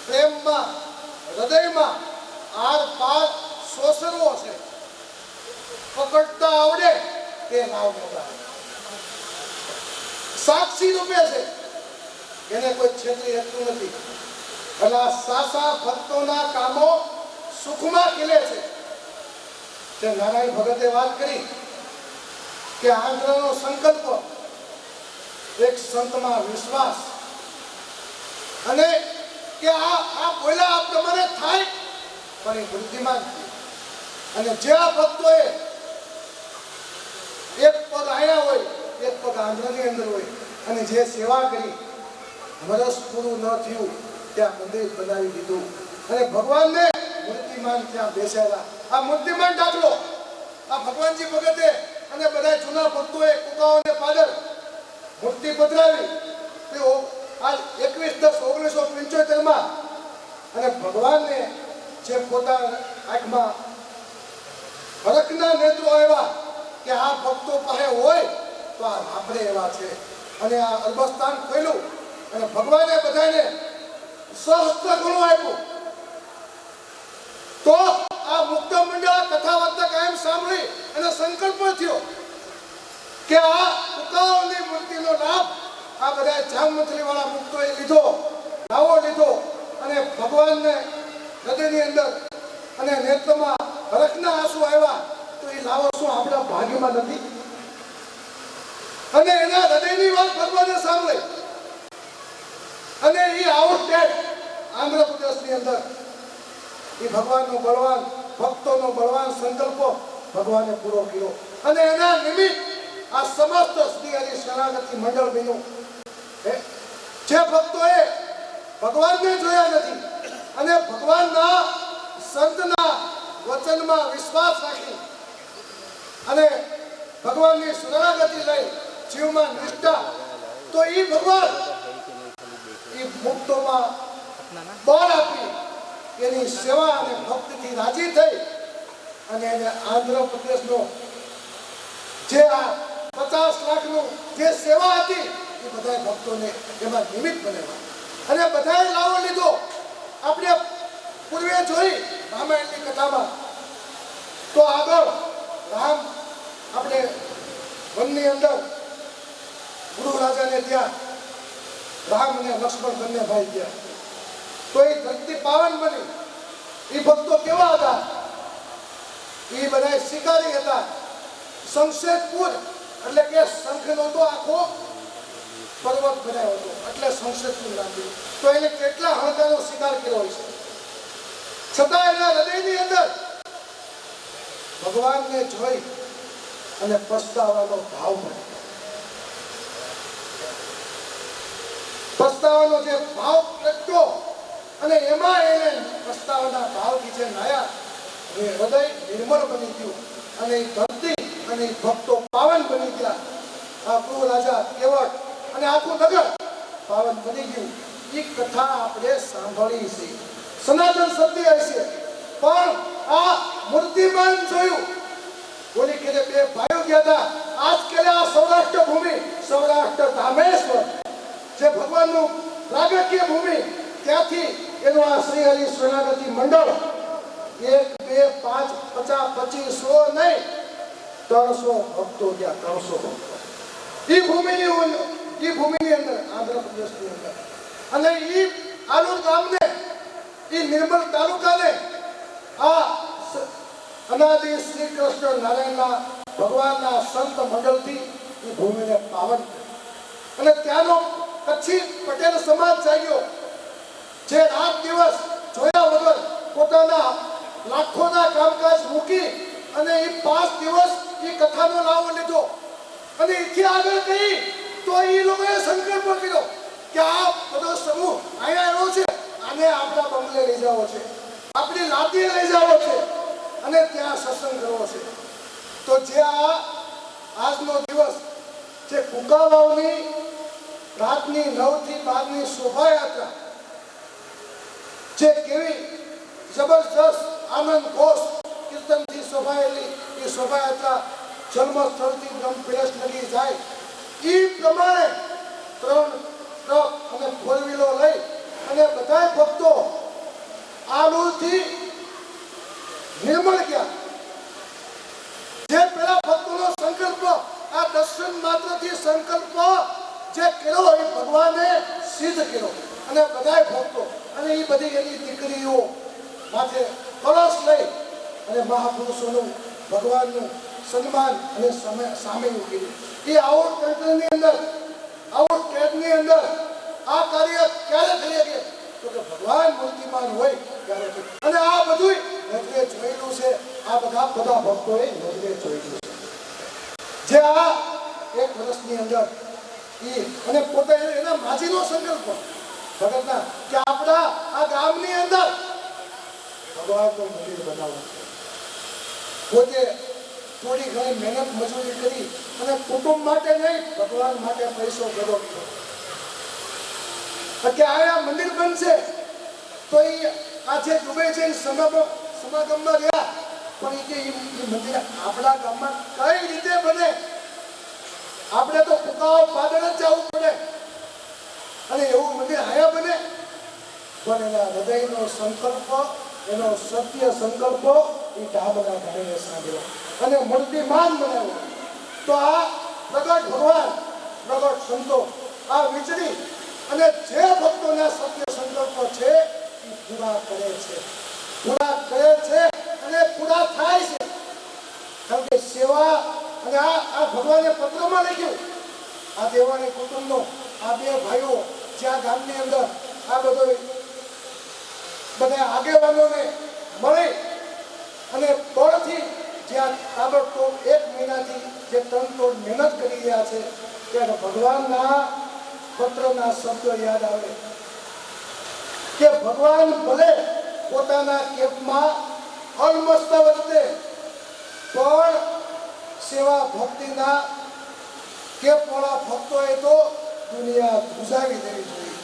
F: પ્રેમમાં હૃદયમાં આર પાર સોસરવો છે. પકડતા આવડે તે નાવ મોકલાવે. સાક્ષી રૂપે છે, એને કોઈ છેતરી શકતું નથી. અને સાસા ભક્તોના કામો સુખમાં ખીલે છે. જે નારાયણ ભગતે વાત કરી કે આંધ્રનો સંકલ્પ, એક સંતમાં વિશ્વાસ અને કે આ બોલા આપ તમારે થાય પણ એ બુદ્ધિમાન અને જે આ ભક્તોએ એક પગ આયા હોય એક પગ આંધ્રની અંદર હોય અને જે સેવા કરી વરસ પૂરું ન થયું ત્યાં મંદિર બનાવી દીધું અને ભગવાનને મૂર્તિમાન ત્યાં બેસેલા. આ મૂર્તિમાન દાખલો આ ભગવાનજી ભગતે અને બધા જૂના ભક્તોએ કુકાઓને પાદર મૂર્તિ પધરાવી આ 21/10/1975 અને ભગવાનને જે પોતાના આંખમાં હરખના નેત્રો આવ્યા કે આ ભક્તો પાસે હોય તો આ આપણે એવા છે અને આ અરબસ્તાન ખોલ્યું અને ભગવાને બધાને સહસ્ત્ર ગુણો આપ્યું. તો આ મુક્ત મંડળ કથા વાર્તા કાયમ સાંભળી અને સંકલ્પ થયો કે આ કુકાઓની મૂર્તિનો લાભ આ બધા જામમંથલી વાળા મુક્તોએ લીધો, લાવો લીધો અને ભગવાનને હૃદયની અંદર અને નેત્રમાં હરખના આંસુ આવ્યા. તો એ લાવો શું આપણા ભાગ્યમાં નથી? અને એના હૃદયની વાત ભગવાને સાંભળી અને એ આઉટડેટ આંધ્રપ્રદેશની અંદર એ ભગવાનનો બળવાન ભક્તોનો બળવાન સંકલ્પો ભગવાને પૂરો કર્યો અને એના નિમિત્ત આ સમસ્ત શ્રી હરિ શરણાગતિ મંડળ બન્યું. જે ભક્તોએ ભગવાનને જોયા નથી અને ભગવાનના સંતના વચનમાં વિશ્વાસ રાખી અને ભગવાનની શરણાગતિ લઈ જીવમાં નિષ્ઠા, તો એ ભગવાન એ મુક્તોમાં બળ આપી એની સેવા અને ભક્તિથી રાજી થઈ અને એને આંધ્રપ્રદેશનો જે આ 50 લાખનું જે સેવા હતી એ બધા ભક્તોને એમાં નિમિત્ત બનેવા અને બધાએ લાવો લીધો. આપણે પૂર્વે જોઈ રામાયણની કથામાં તો આગળ રામ આપણે વનની અંદર ગુરુ રાજાને ત્યાં રામ અને લક્ષ્મણ બંને ભાઈ ગયા તો એ ધરતી પાવન બની. એ ભક્તો કેવા હતા? એ બધા શિકારી હતા. શમશેરપુર એટલે કે શંખનો તો આખો પર્વત બનાવ્યો હતો એટલે શમશેરપુર નામ દીધું. તો એને કેટલા હણકાનો શિકાર કર્યો હોય છે, છતાં એના હૃદયની અંદર ભગવાનને જોઈ અને પસ્તાવાનો ભાવ મળે. પસ્તાવાનો જે ભાવ પ્રગટ્યો અને એમાં એને પસ્તાવાના ભાવથી જે નાયા એ હૃદય નિર્મળ બની ગયું અને એ ધરતી અને એ ભક્તો પાવન બની ગયા. આ ગુરુ રાજા કેવટ અને આખું નગર પાવન બની ગયું. એ કથા આપણે સાંભળી છે, સનાતન સત્ય છે. પણ આ મૂર્તિમાન જોયું. બોલી કે બે ભાઈઓ ગયા હતા આજકાલ આ સૌરાષ્ટ્ર ભૂમિ, સૌરાષ્ટ્ર ધામેશ્વર જે ભગવાનનું પ્રાગટ્ય ભૂમિ, ત્યાંથી એનું આ શ્રી હરિ શરણાગતિ મંડળ 1, 2, 5, 50, 25, 100 નહીં 300 ભક્તો ગયા. 300 ભક્તો એ ભૂમિની અંદર આંધ્રપ્રદેશની અંદર. અને એ આલુર ગામને, એ નિર્મલ તાલુકાને આ અનાદિ શ્રી કૃષ્ણ નારાયણના ભગવાનના સંત મંડળથી એ ભૂમિને પાવન અને ત્યાંનો કચ્છી પટેલ સમાજ જાગ્યો જે રાત દિવસ જોયા વગર પોતાના લાખોના કામકાજ મૂકી અને એ 5 દિવસ એ કથાનો લાવો લીધો અને એથી આગળ ગઈ તો એ લોકોએ સંકલ્પ કર્યો કે આ બધો સમૂહ અહીંયા આવ્યો છે, આને આપણા બંગલે લઈ જવો છે, આપણી લાદીએ લઈ જવો છે અને ત્યાં સત્સંગ કરવો છે. તો જે આજનો દિવસ જે કુકાવાવની રાતની 9 થી 12ની શોભાયાત્રા જે કેવી જબરજસ્ત આનંદ ઘોષ કીર્તનથી શોભાયેલી એ શોભાયાત્રા જન્મસ્થળથી બ્રહ્મપિલસ લગી જાય એ પ્રમાણે 3 ટ્રક અને 4 વ્હીલો લઈ અને બધા ભક્તો આલુરથી નિર્મળ ગયા. જે પેલા ભક્તોનો સંકલ્પ આ દર્શન માત્રથી સંકલ્પ જે કર્યો એ ભગવાને સિદ્ધ કર્યો અને બધા ભક્તો અને એ બધી એની દીકરીઓ માથે કળશ લઈ અને મહાપુરુષોનું ભગવાનનું સન્માન અને સામેલ કર્યું. એ આવો ટેન્ટની અંદર, આવો ટેન્ટની અંદર આ કાર્ય ક્યારે થઈ શકે તો કે ભગવાન મૂર્તિમાન હોય ત્યારે. અને આ બધું નજરે જોયેલું છે. આ બધા ભક્તોએ નજરે જોયેલું છે. જે આ 1 વર્ષની અંદર અને પોતે એના માજીનો સંકલ્પ ભગતના કે આપણા આ ગામની અંદર ભગવાનનું મંદિર બનાવવું. પોતે થોડી ઘણી મહેનત મજૂરી કરી અને કુટુંબ માટે નહીં ભગવાન માટે પૈસો ભેગો કર્યો કે આ મંદિર બનશે. તો એ આજે દુબઈ જઈને સમાગમમાં રહ્યા પણ એ મંદિર આપણા ગામમાં કઈ રીતે બને? આપણે તો ફુકાઓ પાદળ જ જવું પડે અને એવું મંદિર આયા બને. પણ એના હૃદયનો સંકલ્પ, એનો સત્ય સંકલ્પ એ ડાબના ઘાણીએ સાંભળ્યો અને મૂર્તિમાન બનાવ્યો. તો આ પ્રગટ ભગવાન, પ્રગટ સંતો આ વિચરી અને જે ભક્તોના સત્ય સંકલ્પો છે એ પૂરા કરે છે, પૂરા કરે છે અને પૂરા થાય છે. કારણ કે સેવા અને આ ભગવાને પત્રમાં લખ્યું આ દેવાણી કુટુંબનો આ 2 ભાઈઓ જે આ ગામની અંદર આ બધા આગેવાનોને મળી અને બળથી જ્યાં તાબડતોબ 1 મહિનાથી જે તનતોડ મહેનત કરી રહ્યા છે ત્યારે ભગવાનના પત્રના શબ્દો યાદ આવે કે ભગવાન ભલે પોતાના કેપમાં અલમસ્ત વખતે પણ સેવા ભક્તિના કેપવાળા ભક્તોએ તો દુનિયા ગુજારી દેવી જોઈએ.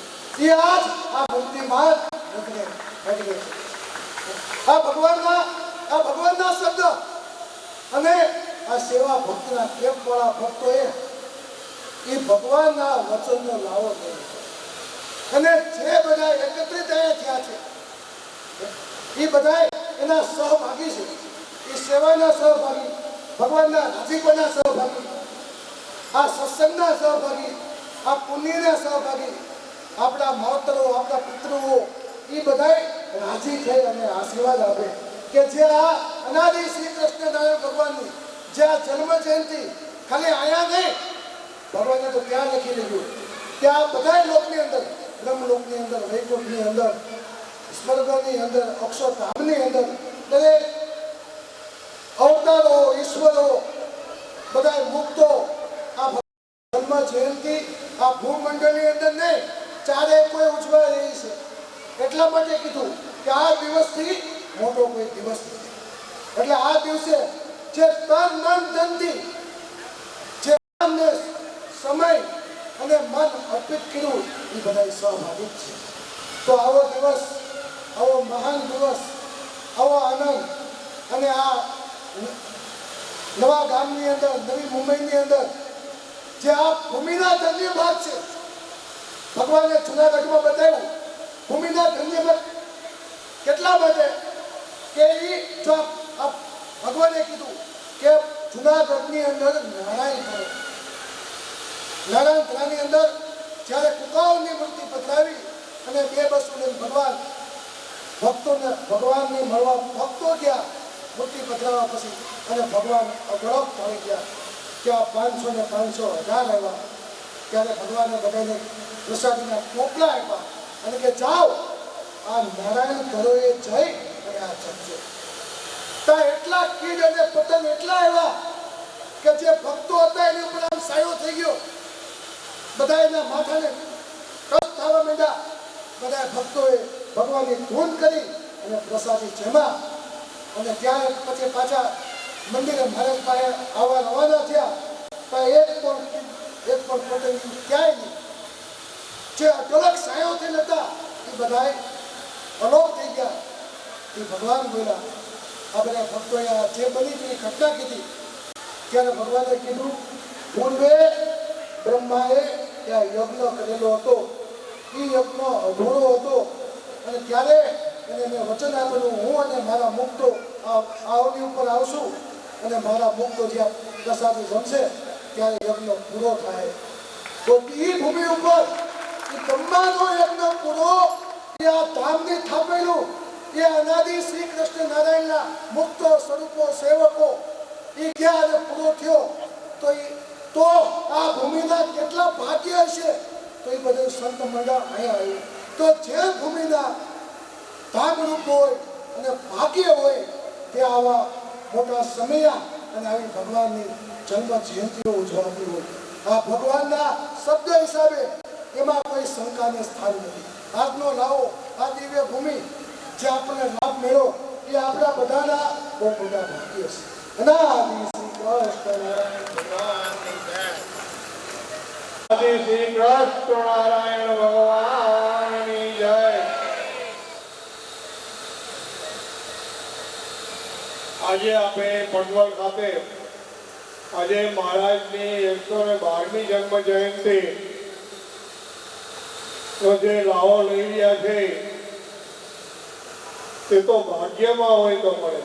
F: એ આજ આ ભક્તિમાં નીકળે છે. આ ભગવાનના શબ્દ અને આ સેવા ભક્તિના કેપવાળા ભક્તોએ એ ભગવાનના વચનનો લાવો કર્યો છે. અને જે બધા એકત્રિત થયા છે એ બધા એના સહભાગી છે. એ સેવાના સહભાગી, ભગવાનના રાજીપના સહભાગી, આ સત્સંગના સહભાગી, આ પુણ્યના સહભાગી, આપણા માવતરો, આપણા પિતૃઓ એ બધા રાજી થઈ અને આશીર્વાદ આપે કે જે આ અનાદિ શ્રી કૃષ્ણ નારાયણ ભગવાનની જે આ જન્મ જયંતિ ખાલી અહીંયા નહીં, ભગવાને તો ત્યાં લખી લીધું ત્યાં બધા લોકની અંદર, બ્રહ્મલોકની અંદર, વૈકુંઠની અંદર, સ્વર્ગની અંદર, અક્ષરધામની અંદર દરેક અવતારો, ઈશ્વરો, બધા મુક્તો આ જન્મ જયંતિ આ ભૂમંડળની અંદર નહીં, ચારે કોઈ ઉજવાઈ રહી છે. એટલા માટે કીધું કે આ દિવસથી મોટો કોઈ દિવસ નથી. એટલે આ દિવસે જે તન મન ધનથી જે સમય અને મન અર્પિત કર્યું એ બધા સહભાગી છે. તો આવો દિવસ, આવો મહાન દિવસ, આવો આનંદ અને આ નવા ગામની અંદર, નવી મુંબઈની અંદર જે આ ભૂમિના ધન્ય ભાગ છે, ભગવાને જુનાગઢમાં બતાવ્યું ભૂમિના ધન્ય ભાગ કેટલા માટે કે એ જો આ ભગવાને કીધું કે જુનાગઢની અંદર નારાયણપુરાની અંદર જ્યારે કુકાઓની મૂર્તિ પધરાવી અને 2 બસ લઈને ભક્તોને ભગવાનને મળવા ભક્તો ગયા મૂર્તિ પધરાવા પછી અને ભગવાન અગળક થઈ ગયા કે આ 500 ને 500 હજાર આવ્યા ત્યારે ભગવાને બધાને પ્રસાદીના ટોપલા આપ્યા અને કે જાઓ આ નારાયણ ઘરોએ જઈ અને આ જમજો. ત્યાં એટલા કીડ અને પતંગ એટલા આવ્યા કે જે ભક્તો હતા એની ઉપર આમ સાયો થઈ ગયો. બધા એના માથાને કષ્ટ થવા માંડ્યા. બધા ભક્તોએ ભગવાનની ધૂન કરી અને પ્રસાદી જમ્યા અને ત્યાં પછી પાછા મંદિરે મહારાજ પાસે આવવા રવાના થયા. પણ એક પણ પતંગ ક્યાંય નહીં. જે અઢળક સાયોથી નતા એ બધા અલોપ થઈ ગયા. એ ભગવાન બોલ્યા. આ બધા ભક્તોએ જે બની તેની ઘટના કીધી ત્યારે ભગવાને કીધું પૂર્વે બ્રહ્માએ ત્યાં યજ્ઞ કરેલો હતો. એ યજ્ઞ અધૂરો હતો અને ત્યારે એને મેં વચન આપેલું હું અને મારા મુક્તો આવની ઉપર આવશું અને મારા મુક્તો જ્યાં પ્રસાદી જમશે ત્યારે યજ્ઞ પૂરો થાય. તો એ ભૂમિ ઉપર એ બ્રહ્માનો યજ્ઞ પૂરો એ આ ધામની થાપેલું એ અનાદિ શ્રી કૃષ્ણ નારાયણના મુક્તો સ્વરૂપો સેવકો એ ગયા અને પૂરો થયો. તો આ ભૂમિના કેટલા ભાગ્ય હશે. તો એ બધું સંત મંડળ અહીંયા આવ્યું. તો જે ભૂમિના ભાગરૂપ હોય અને ભાગ્ય હોય તે આવા મોટા સમયા અને આવી ભગવાનની જન્મ જયંતિઓ ઉજવાતી હોય. આ ભગવાનના શબ્દ હિસાબે એમાં કોઈ શંકાને સ્થાન નથી. આજનો લાવો આ દિવ્ય ભૂમિ જે આપણને લાભ મળ્યો એ આપણા બધાના બહુ મોટા ભાગ્ય છે. અનાદિ શ્રી કૃષ્ણ
C: નારાયણ ભગવાનની જય. આજે આપણે પંડવલ ખાતે આજે મહારાજની 112મી જન્મ જયંતિ નો જે લાવો લઈ રહ્યા છે તે તો ભાગ્યમાં હોય તો મળે.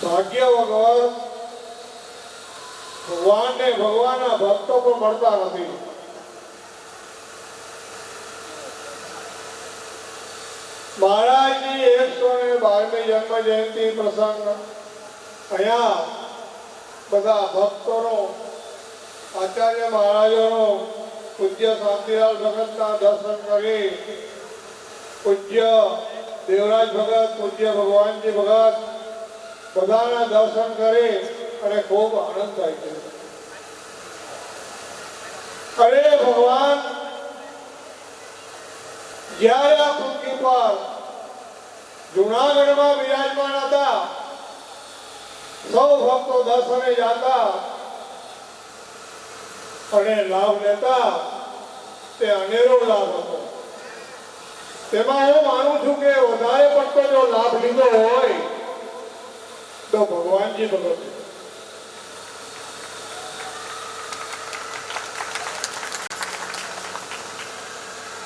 C: ભાગ્ય વગર ભગવાનને ભગવાનના ભક્તો પણ મળતા નથી. મહારાજની 112મી જન્મ જયંતિ પ્રસંગ અહીંયા બધા ભક્તોનો, આચાર્ય મહારાજોનો, પૂજ્ય શાંતિલાલ ભગતના દર્શન કરી પૂજ્ય
F: દેવરાજ ભગત, પૂજ્ય ભગવાનજી ભગત બધાના દર્શન કરી અને ખૂબ આનંદ થાય છે. અરે ભગવાન જ્યારે આ પૃથ્વી પર જુનાગઢમાં વિરાજમાન હતા, સૌ ભક્તો દર્શને જતા અને લાભ લેતા, તે અનેરો લાભ હતો. તેમાં હું માનું છું કે વધારે પડતો જો લાભ લીધો હોય તો ભગવાનજી ભગત.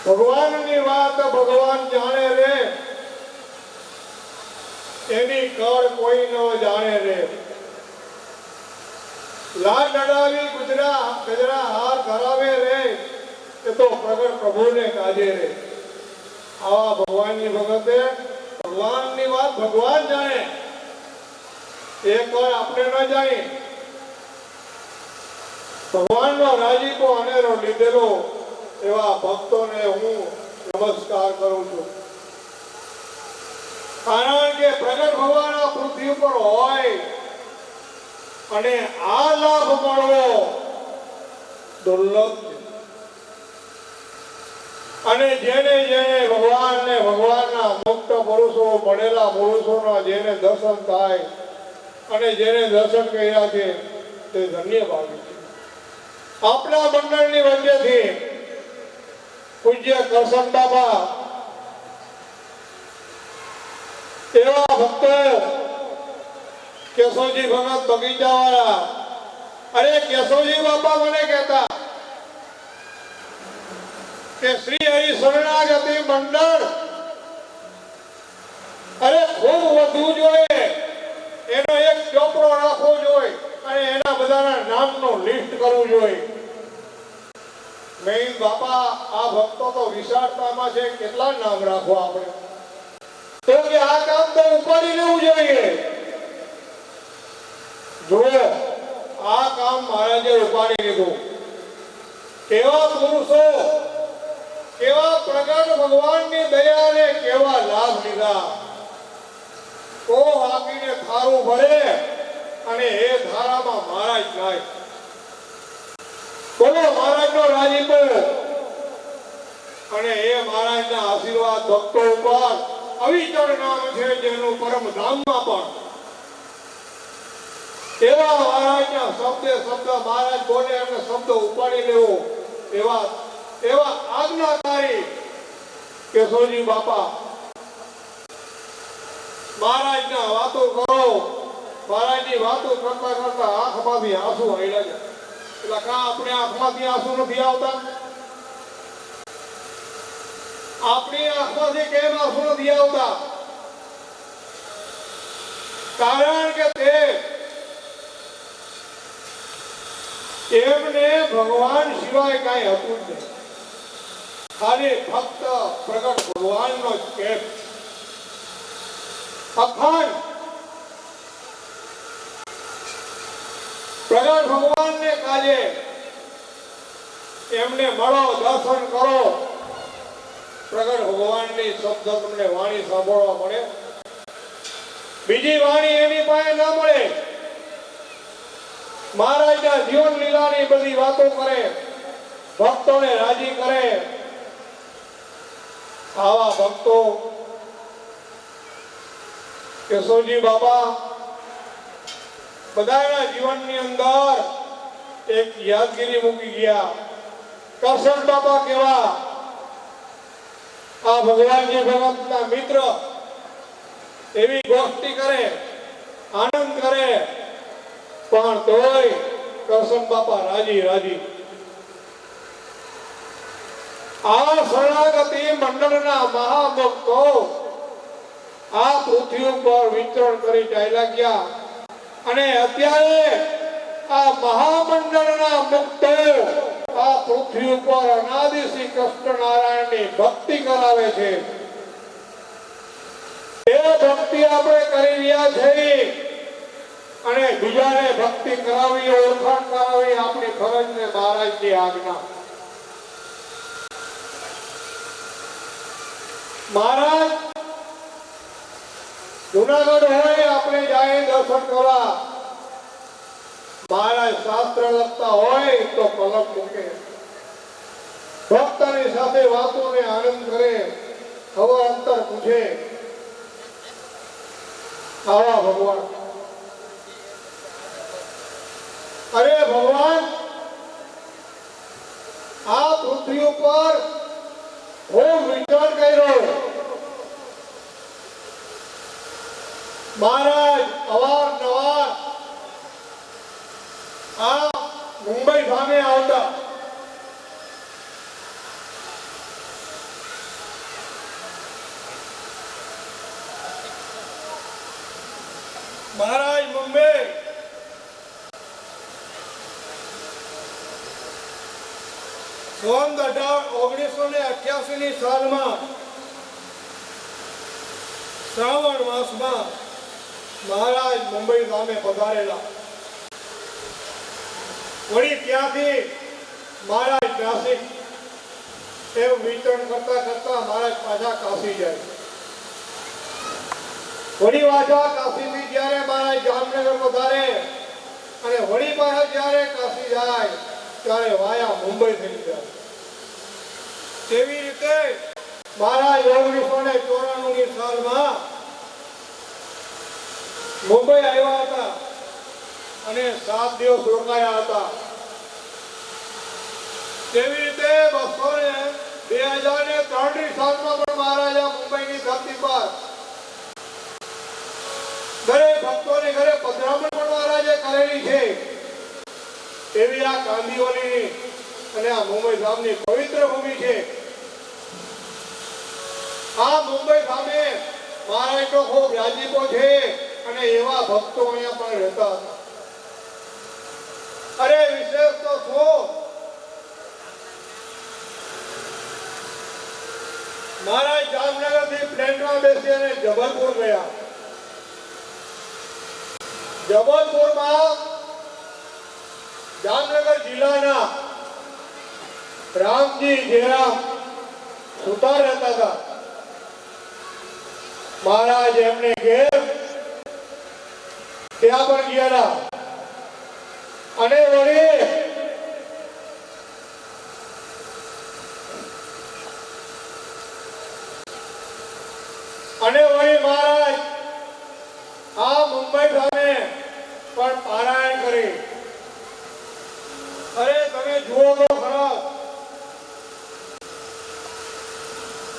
F: ભગવાનની વાત ભગવાન જાણે રે, એની કળ કોઈ ન જાણે રે. લાડ લડાવી ગજરા હાર ધરાવે રે, એ તો પ્રગટ પ્રભુને કાજે રે. આવા ભગવાનની ભગતે ભગવાનની વાત ભગવાન જાણે, એક વાર આપણે ન જાણી. ભગવાનનો રાજીપો અનેરો લીધેલો એવા ભક્તોને હું નમસ્કાર કરું છું. કારણ કે પ્રગટ ભગવાન આ પૃથ્વી ઉપર હોય અને આ લાભ મળવો દુર્લભ છે. અને જેને જેને ભગવાનને ભગવાનના મુક્ત પુરુષો મળેલા પુરુષોના જેને દર્શન થાય અને જેને દર્શન કર્યા છે તે ધન્ય ભાગી છે. આપણા મંડળની વચ્ચેથી પૂજ્ય કરશન બાબા એવા ભક્તો કેશવજી ભગત બગીચા વાળા, અરે કેશવજી બાપા મને કહેતા કે શ્રી હરિ શરણાગતિ મંડળ અરે ખૂબ વધુ જોઈએ, એનો એક ચોપડો રાખવો જોઈએ અને એના બધાના નામનું લિસ્ટ કરવું જોઈએ. મેં બાપા આ ભક્તો તો વિશાળતામાં છે, કેટલા નામ રાખવા આપણે? તો કે આ કામ તો ઉપાડી લેવું જોઈએ. જો આ કામ મહારાજે ઉપાડી લીધું. કેવા પુરુષો, કેવા પ્રગટ ભગવાનની દયાને કેવા લાભ લીધા. તો આપીને થારું ભરે અને એ ધારામાં મહારાજ જાય. બોલો મહારાજનો રાજીપો અને એ મહારાજના આશીર્વાદ ભક્તો ઉપર અવિચળ નામ છે, જેનું પરમ ધામમાં પણ એવા મહારાજના શબ્દ મહારાજ બોલે એમને શબ્દ ઉપાડી લેવો એવા આજ્ઞાકારી કેશવજી બાપા. મહારાજના વાતો કરો, મહારાજની વાતો કરતા કરતા આંખમાંથી આંસુ આવેલા છે. એટલે કા આપણે આંખમાંથી આંસુ નથી આવતા? આપણી આંખમાંથી કેમ આંસુ નથી આવતા? કારણ કે તે એમને ભગવાન સિવાય કઈ હતું જ નહીં. ખાલી ફક્ત પ્રગટ ભગવાનનો જ કેપ અખંડ પ્રગટ ભગવાનને કાજે એમને મળો, દર્શન કરો. પ્રગટ ભગવાનની શબ્દ તમને વાણી સાંભળવા મળે, બીજી વાણી એની પાસે ના મળે. મહારાજના જીવન લીલાની બધી વાતો કરે, ભક્તોને રાજી કરે. આવા ભક્તો કેશવજી બાપા બધાના જીવનની અંદર એક યાદગીરી મૂકી ગયા. કરશન બાપા કેવા આ ભગવાનજી ભગતના મિત્ર, એવી ગોષ્ઠી કરે, આનંદ કરે, પણ તોય કરશન બાપા રાજી. આ શરણાગતિ મંડળના મહાભક્તો આ પૃથ્વી ઉપર વિચરણ કરી ચાલ્યા ગયા અને અત્યારે આ મહામંડળના મુક્તો આ પૃથ્વી ઉપર અનાદિ શ્રી કૃષ્ણ નારાયણની ભક્તિ કરાવે છે. એ ભક્તિ આપણે કરી રહ્યા છીએ અને બીજાને ભક્તિ કરાવી, ઓળખાણ કરાવી આપણી ફરજ ને મહારાજની આજ્ઞા. મહારાજ જુનાગઢ હોય આપણે જાય દર્શન કરવા, મહારાજ શાસ્ત્ર લખતા હોય તો કલમ મૂકે, ભક્તની સાથે વાતોને આનંદ કરે, ખબર અંતર પૂછે. આવા ભગવાન. અરે ભગવાન આ પૃથ્વી ઉપર ખૂબ વિચરણ કર્યો. મહારાજ અવારનવાર આ મુંબઈ સામે આવતા. મહારાજ મુંબઈ સોમ 1988 ની સાલમાં શ્રાવણ માસમાં મહારાજ મુંબઈ સામે પધારેલા. વળી ત્યાંથી મહારાજ નાસિક એમ વિચરણ કરતા કરતા મહારાજ પાછા કાશી જાય. વળી પાછા કાશીથી જ્યારે મહારાજ જામનગર પધારે અને વળી પાછા જ્યારે કાશી જાય ત્યારે વાયા મુંબઈ થઈ જાય. તેવી રીતે મહારાજ 1994 ની સાલમાં મુંબઈ આવ્યા હતા અને 7 દિવસ રોકાયા હતા. તેવી રીતે 2003 ની સાલમાં પણ મહારાજા મુંબઈની ધરતી પર દરેક ભક્તોની ઘરે પધરામણ પણ મહારાજે કરેલી છે. એવી આ કાંદીઓની અને આ મુંબઈ ધામની પવિત્ર ભૂમિ છે. આ મુંબઈ ધામે મહારાજ તો ખૂબ રાજીપો છે અને એવા ભક્તો અહીંયા પણ રહેતા હતા. અરે વિશેષ તો શું, મહારાજ જામનગર થી પ્લેનમાં બેસી અને જબલપુર ગયા. જબલપુરમાં જામનગર જિલ્લાના રામજી જેરામ સુતાર રહેતા હતા. મહારાજ એમને ઘેર ત્યાં પણ ગયા અને વળી મહારાજ આ મુંબઈ સામે પણ પારાયણ કરી. અરે તમે જુઓ તો ખરા,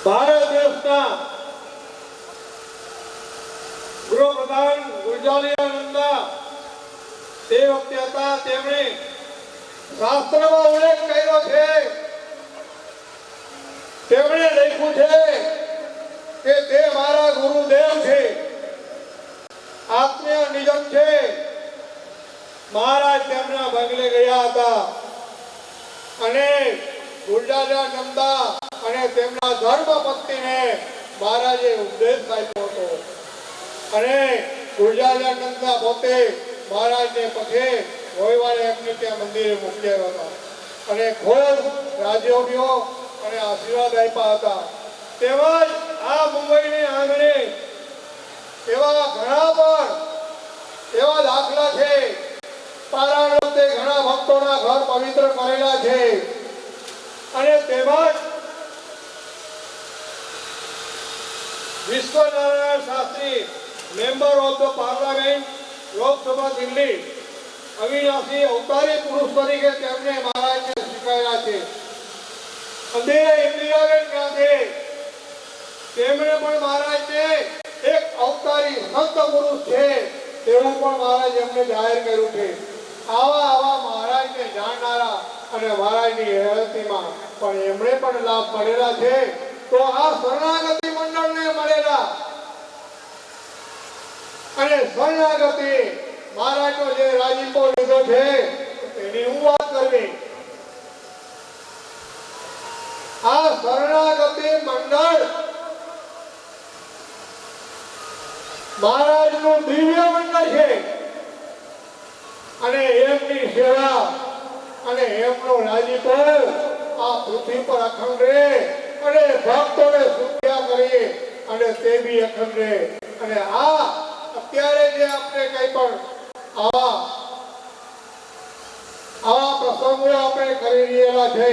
F: ભારત દેશના ગૃહપ્રધાન ગુરજાલિયાનંદા તે વખતે હતા. તેમણે શાસ્ત્રમાં ઉલ્લેખ કર્યો છે, તેમણે લખ્યું છે કે તે મારા ગુરુદેવ છે, આત્મીય નિજમ છે. મહારાજ તેમના બંગલે ગયા હતા અને ગુરજાલિયાનંદા અને તેમના ધર્મપત્નીને મહારાજે ઉપદેશ આપ્યો હતો અને ગુરજાલિયાનંદા પોતે મહારાજને પછી રવિવારે એમને ત્યાં મંદિરે મોકલ્યા હતા અને ખૂબ રાજયોગીઓ અને આશીર્વાદ આપ્યા હતા. તેમજ આ મુંબઈની આંગણે એવા ઘણા પણ એવા દાખલા છે. પારાયણ વખતે ઘણા ભક્તોના ઘર પવિત્ર કરેલા છે અને તેમજ Vishwanarayan Shastri member of the parliament Lok Sabha Delhi અવિનાશી અવતારી પુરુષ તરીકે તેમને મહારાજને સ્વીકાર્યા છે. ઇન્દિરાબેન ગાંધી તેમણે પણ મહારાજને એક અવતારી સંત પુરુષ છે તેવું પણ મહારાજ એમને જાહેર કર્યું છે. આવા મહારાજને જાણનારા અને મહારાજની હેરતીમાં પણ એમણે પણ લાભ મળેલા છે. તો આ શરણાગતિ મંડળને મળેલા અને શરણાગતિ મહારાજનો જે રાજીપો લીધો છે એની હું વાત કરવી. આ શરણાગતિ મંડળ મહારાજનું દિવ્ય મંડળ છે અને એમની સેવા અને એમનો રાજીપો આ પૃથ્વી પર અખંડ રહે અને ભક્તોને સુખ્યા કરી અને તે બી અખંડ રહે અને આ અત્યારે જે આપણે કંઈ પણ આવા પ્રસંગો આપણે કરી રહેલા છે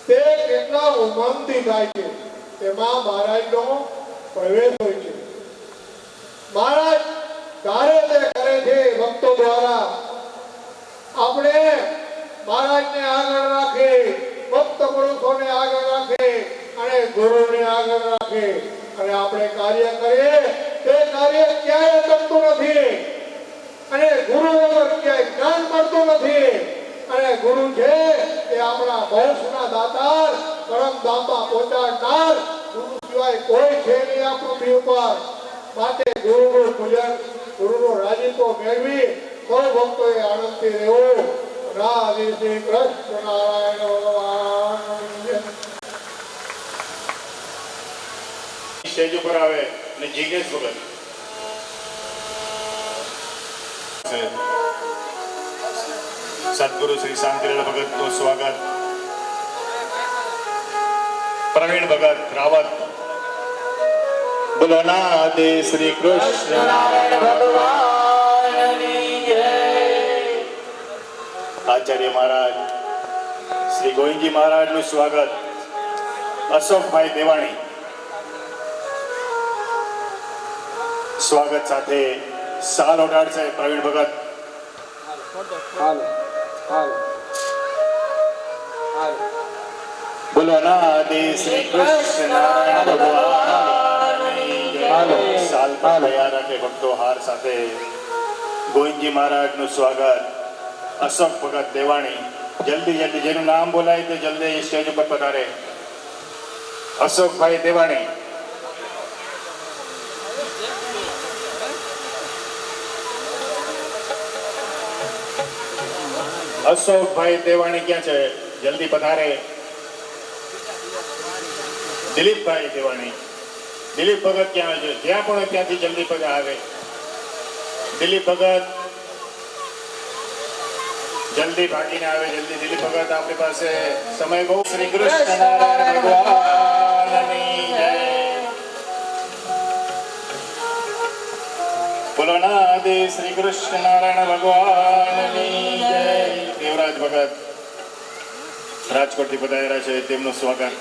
F: તે કેટલા ઉમંગથી થાય છે તેમાં મહારાજનો પ્રવેશ હોય છે. મહારાજ કાર્ય તે કરે છે ભક્તો દ્વારા. આપણે મહારાજને આગળ રાખે, ભક્ત પુરુષોને આગળ રાખે અને ગુરુને આગળ રાખે અને આપણે કાર્ય કરીએ તે કાર્ય ક્યાંય કરતું નથી અને ગુરુ વગર ક્યાંય જ્ઞાન મળતું નથી. અને ગુરુ છે એ આપણા મોક્ષના દાતાર, પરમધામમાં પહોંચાડનાર. ગુરુ સિવાય કોઈ છે નહીં આ પૃથ્વી ઉપર. માટે ગુરુનું પૂજન, ગુરુનો રાજીપો મેળવી સૌ ભક્તોએ આનંદથી રહેવું. રાધે શ્રી કૃષ્ણ નારાયણ ભગવાન.
B: સ્ટેજ ઉપર આવે અને જિજ્ઞેશ ભગત સદગુરુ શ્રી શાંતિલાલ ભગતનું સ્વાગત. પ્રવીણ ભગત રાવત. બોલો નાદે શ્રી કૃષ્ણ આચાર્ય મહારાજ શ્રી ગોવિંદજી મહારાજનું સ્વાગત. અશોકભાઈ દેવાણી સ્વાગત સાથે સાલ ઓઢાડશે પ્રવીણ ભગત. બોલો નાદે શ્રી કૃષ્ણ ભગવાન. સાલ પર તૈયાર રાખે ભક્તો હાર સાથે. ગોવિંદજી મહારાજનું સ્વાગત. અશોક ભગત દેવાણી જલ્દી જલ્દી જેનું નામ બોલાય તે જલ્દી સ્ટેજ ઉપર પધારે. અશોકભાઈ દેવાણી. અશોકભાઈ દેવાણી ક્યાં છે? જલ્દી પધારે. દિલીપભાઈ દેવાણી. દિલીપ ભગત ક્યાં છે? જ્યાં પણ ત્યાંથી જલ્દી પધારે. દિલીપ ભગત જલ્દી ભાગીને આવે. જલ્દી દિલીપ ભગત આપણી પાસે સમય બહુ. શ્રી કૃષ્ણ નારાયણ ભગવાનની જય. બોલો નાદે શ્રી કૃષ્ણ નારાયણ ભગવાનની જય. દેવરાજ ભગત રાજકોટથી પધારેલા છે, તેમનું સ્વાગત.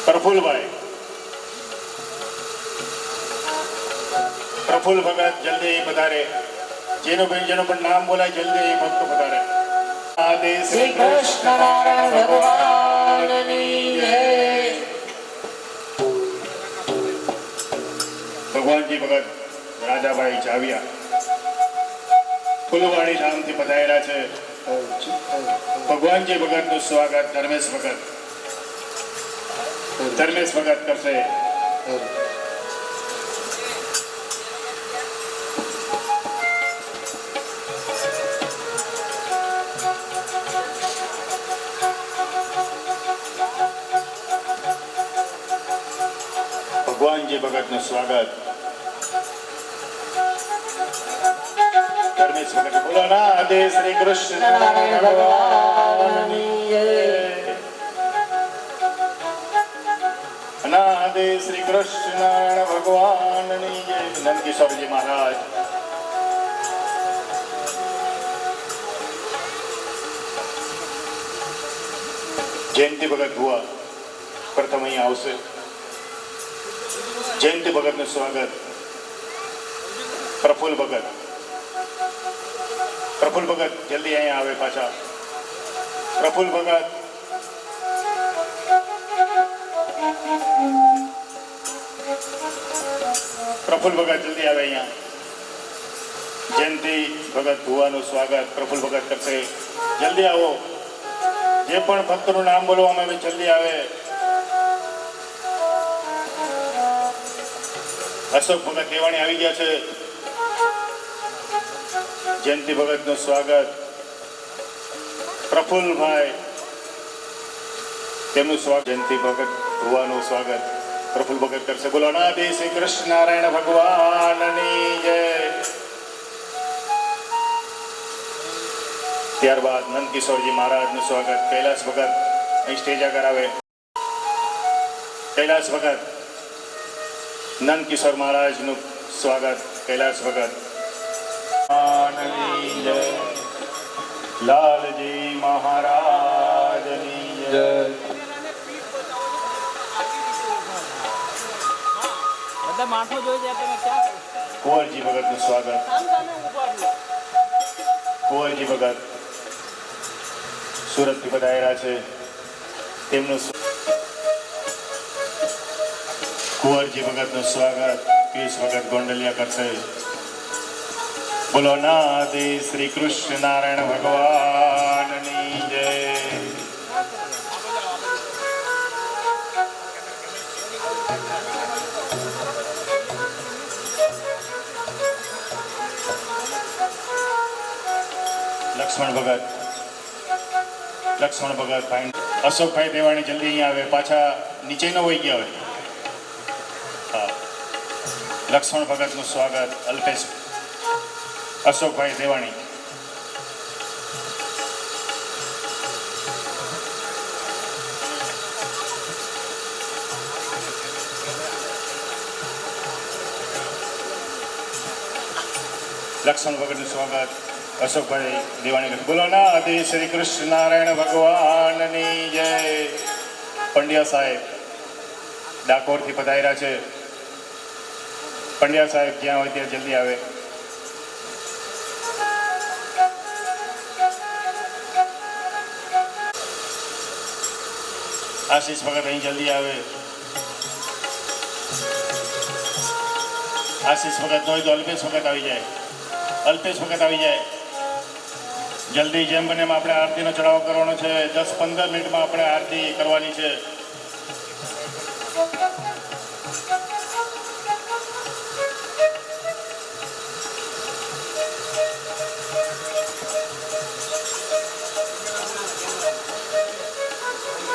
B: પ્રફુલભાઈ. પ્રફુલ ભગત જલ્દી પધારે. જેનું પણ નામ બોલાય જલ્દી ભક્તો પધારે. આદે શ્રી કૃષ્ણ નારાયણ ભગવાનની જય. ભગવાનજી ભગત રાજાભાઈ ચાવિયા ફુલવાણી ધામથી પધારેલા છે. ભગવાનજી ભગતનું સ્વાગત ધર્મેશ ભગત. ધર્મેશ ભગત કરશે. ભગવાનજી ભગતનું સ્વાગત ધર્મેશ ભગત. બોલો નાદે શ્રી કૃષ્ણ નારાયણ ભગવાનની જય. નાદે શ્રી કૃષ્ણ નારાયણ ભગવાનની જય. નંદકિશોરજી મહારાજ. જયંતિ ભગત ભુવા પ્રથમ અહીંયા આવશે. જયંતિ ભગતનું સ્વાગત. પ્રફુલ ભગત. પ્રફુલ ભગત જલ્દી અહીંયા આવે પાછા. પ્રફુલ ભગત. પ્રફુલ ભગત જલ્દી આવે અહીંયા. જયંતિ ભગત ભુવાનું સ્વાગત પ્રફુલ ભગત કરશે. જલ્દી આવો. જે પણ ભક્તનું નામ બોલવામાં આવે જલ્દી આવે. અશોક ભગત દેવાણી આવી ગયા છે. જયંતિ ભગતનું સ્વાગત. પ્રફુલભાઈ તેમનું સ્વાગત. જયંતિ ભગત ભુવાનું સ્વાગત પ્રફુલ ભગત કરશે. બોલો નાદે શ્રી કૃષ્ણ નારાયણ ભગવાનની જય. ત્યારબાદ નંદકિશોરજી મહારાજનું સ્વાગત. કૈલાસ ભગત અહીં સ્ટેજ આગળ આવે. કૈલાસ ભગત નંદકિશોર મહારાજનું સ્વાગત કૈલાસ ભગત આનંદની જય. લાલજી મહારાજની જય.
G: બધા માથું જોઈ જાય તમે ક્યાં કરો?
B: કુંવરજી ભગતનું સ્વાગત.
G: સામે ઉભા રહ્યો.
B: કુંવરજી ભગત સુરતથી પધારેલા છે. તેમનું કુંવરજી ભગતનું સ્વાગત પિયુષ ભગત ગોંડલિયા કરશે. બોલો નાદે શ્રી કૃષ્ણ નારાયણ ભગવાનની જય. લક્ષ્મણ ભગત ભાઈ અશોકભાઈ દેવાણી જલ્દી અહીંયા આવે. પાછા નીચે ન વહી ગયા હોય. હા, લક્ષ્મણ ભગતનું સ્વાગત. અલ્પેશ અશોકભાઈ દેવાણી. લક્ષ્મણ ભગતનું સ્વાગત. અશોકભાઈ દેવાણી. બોલો ના આદિ શ્રી કૃષ્ણ નારાયણ ભગવાનની જય. પંડ્યા સાહેબ ડાકોરથી પધાર્યા છે. પંડ્યા સાહેબ જ્યાં હોય ત્યાં જલ્દી આવે. આશીષ ભગત અહીં જલ્દી આવે. આશીષ ભગત ન હોય તો અલ્પેશ ભગત આવી જાય. અલ્પેશ ભગત આવી જાય જલ્દી. જેમ બને એમ આપણે આરતીનો ચડાવો કરવાનો છે. 10-15 મિનિટમાં આપણે આરતી કરવાની છે.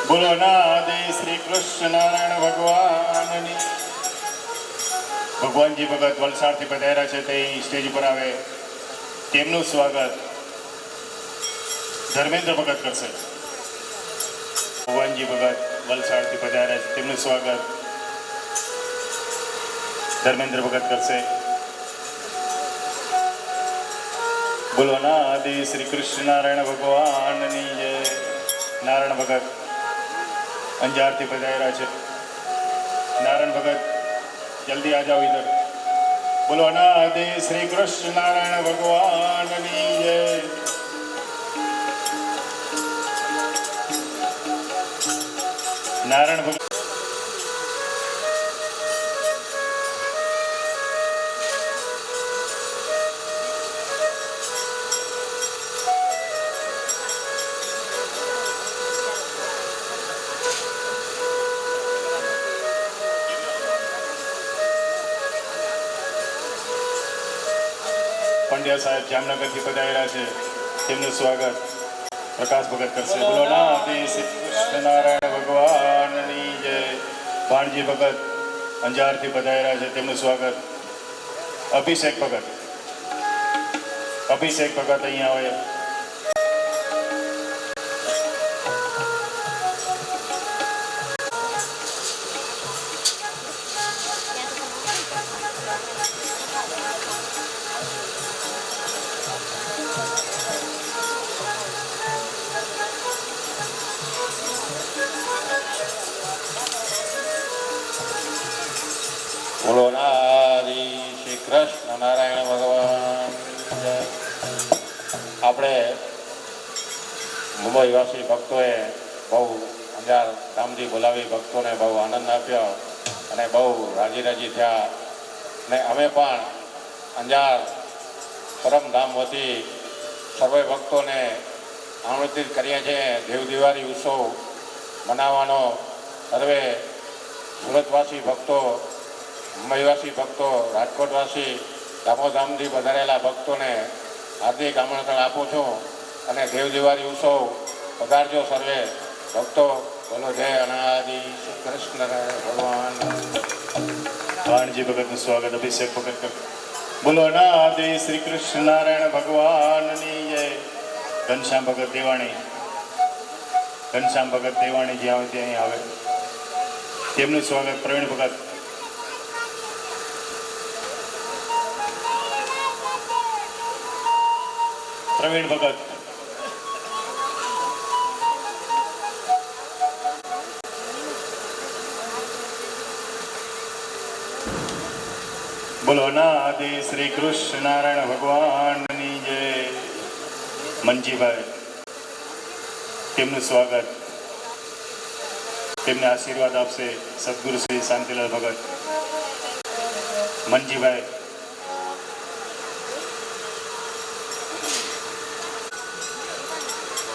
B: બોલો નાદે શ્રી કૃષ્ણ નારાયણ ભગવાનની. ભગવાનજી ભગત વલસાડથી પધાર્યા છે. તે સ્ટેજ ઉપર આવે. તેમનું સ્વાગત ધર્મેન્દ્ર ભગત કરશે. ભગવાનજી ભગત વલસાડથી પધાર્યા છે. તેમનું સ્વાગત ધર્મેન્દ્ર ભગત કરશે. બોલો નાદે શ્રી કૃષ્ણ નારાયણ ભગવાનની જય. નારાયણ ભગત અંજારથી પધાર્યા છે. નારાયણ ભગત जल्दी आ जाओ इधर. बोलो अनादि श्री कृष्ण नारायण भगवाननी जय. नारायण भगवान પંડ્યા સાહેબ જામનગરથી પધારેલા છે. તેમનું સ્વાગત પ્રકાશ ભગત કરશે. બોલો નાદે શ્રી કૃષ્ણ નારાયણ ભગવાનની જય. ભાણજી ભગત અંજારથી પધારેલા છે. તેમનું સ્વાગત અભિષેક ભગત. અભિષેક ભગત અહીંયા આવે.
H: બોલો નારી શ્રી કૃષ્ણ નારાયણ ભગવાન. આપણે મુંબઈવાસી ભક્તોએ બહુ અંજાર ધામથી બોલાવી ભક્તોને બહુ આનંદ આપ્યો અને બહુ રાજી થયા. ને અમે પણ અંજાર પરમધામ વતી સર્વે ભક્તોને આમંત્રિત કરીએ છીએ. દેવ દિવાળી ઉત્સવ મનાવવાનો સર્વે સુરતવાસી ભક્તો, મુંબઈવાસી ભક્તો, રાજકોટવાસી, ધામોધામથી વધારેલા ભક્તોને હાર્દિક આમંત્રણ આપું છું. અને દેવ દિવાળી ઉત્સવ પધારજો સર્વે ભક્તો. બોલો જય અનાદિ શ્રી કૃષ્ણ ભગવાન.
B: ભાણજી ભગતનું સ્વાગત અભિષેક ભગત. બોલો અનાદિ શ્રી કૃષ્ણ નારાયણ ભગવાનની જય. ઘનશ્યામ ભગત દેવાણી. ઘનશ્યામ ભગત દેવાણી જ્યાં હોય ત્યાં આવે. તેમનું સ્વાગત પ્રવીણ ભગત. પ્રવીણ ભગત, બોલો અનાદિ શ્રી કૃષ્ણ નારાયણ ભગવાનની જય. મંજીભાઈ, તેમનું સ્વાગત, તેમને આશીર્વાદ આપશે સદગુરુ શ્રી શાંતિલાલ ભગત. મંજીભાઈ,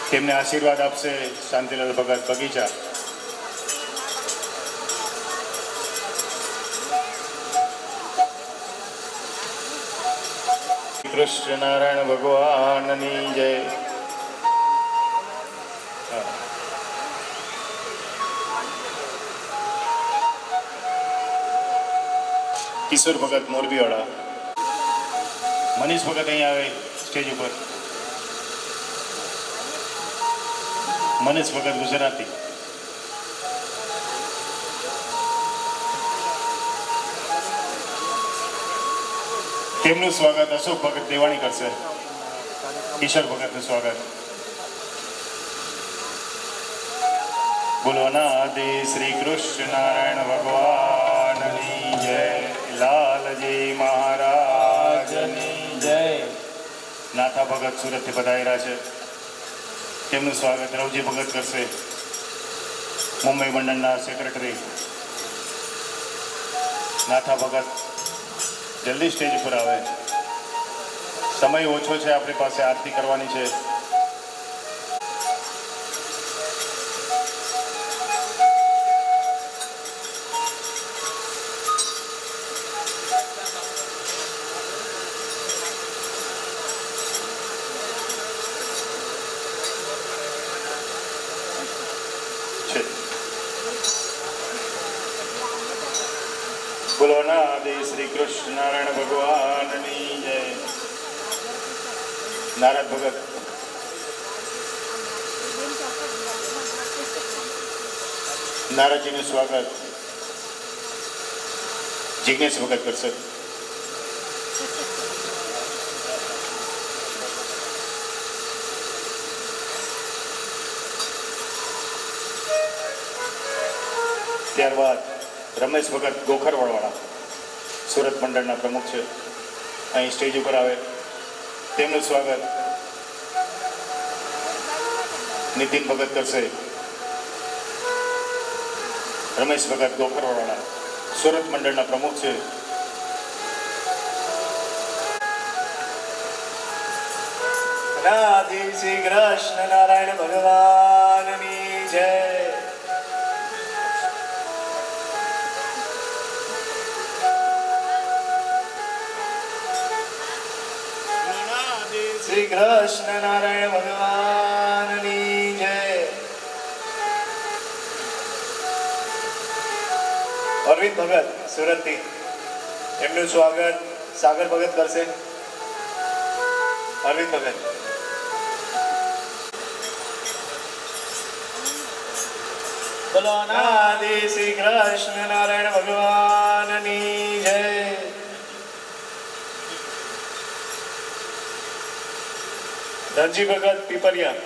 B: તેમને આશીર્વાદ આપશે શાંતિલાલ ભગત બગીચા. કૃષ્ણ નારાયણ ભગવાનની જય. કિશોર ભગત મોરબીવાળા. મનીષ ભગત અહીં આવે સ્ટેજ ઉપર. મનીષ ભગત ગુજરાતી. તેમનું સ્વાગત અશોક ભગત દેવાણી કરશે. કિશોર ભગતનું સ્વાગત. બોલો અનાદિ શ્રી કૃષ્ણ નારાયણ ભગવાનની જય. લાલજી મહારાજની જય. નાથા ભગત સુરતથી પધારેલા છે, તેમનું સ્વાગત રવજી ભગત કરશે, મુંબઈ મંડળના સેક્રેટરી. નાથા ભગત જલ્દી સ્ટેજ ઉપર આવે, સમય ઓછો છે આપણી પાસે, આરતી કરવાની છે. બોલો નાદિ શ્રી કૃષ્ણ નારાયણ ભગવાનની જય. નારદ ભગત, નારદજીનું સ્વાગત જિજ્ઞેશ ભગત કરશે. ત્યારબાદ રમેશ ભગત ગોખરવાળા સુરત મંડળના પ્રમુખ છે, અહીં સ્ટેજ ઉપર આવે, તેમનું સ્વાગત નીતિન ભગત કરશે. રમેશ ભગત ગોખરવાળા સુરત મંડળના પ્રમુખ છે.
I: રાધે શ્રી કૃષ્ણ નારાયણ ભગવાનની જય. શ્રી કૃષ્ણ નારાયણ ભગવાનની જય. અરવિંદ ભગત સુરતથી, એમનું સ્વાગત સાગર ભગત કરશે. અરવિંદ ભગત. બોલો નાદિ શ્રી કૃષ્ણ નારાયણ ભગવાનની જય. ધનજી ભગત પીપરિયા,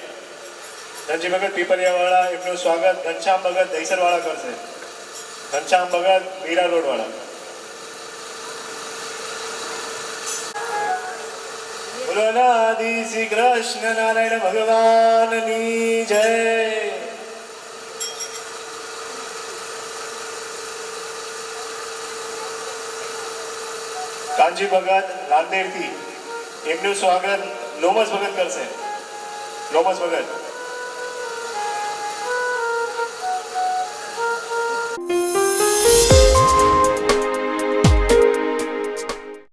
I: ધનજી ભગત પીપરિયા વાળા, એમનું સ્વાગત ઘનશ્યામ ભગત દહીસર વાળા કરશે. ઘનશ્યામ ભગત મીરા રોડ વાળા. બોલો નાદિ શ્રી કૃષ્ણ નારાયણ ભગવાનની જય. કાનજી ભગત રાંદેરથી, એમનું સ્વાગત લોમસ ભગત કરશે. લોમસ ભગત.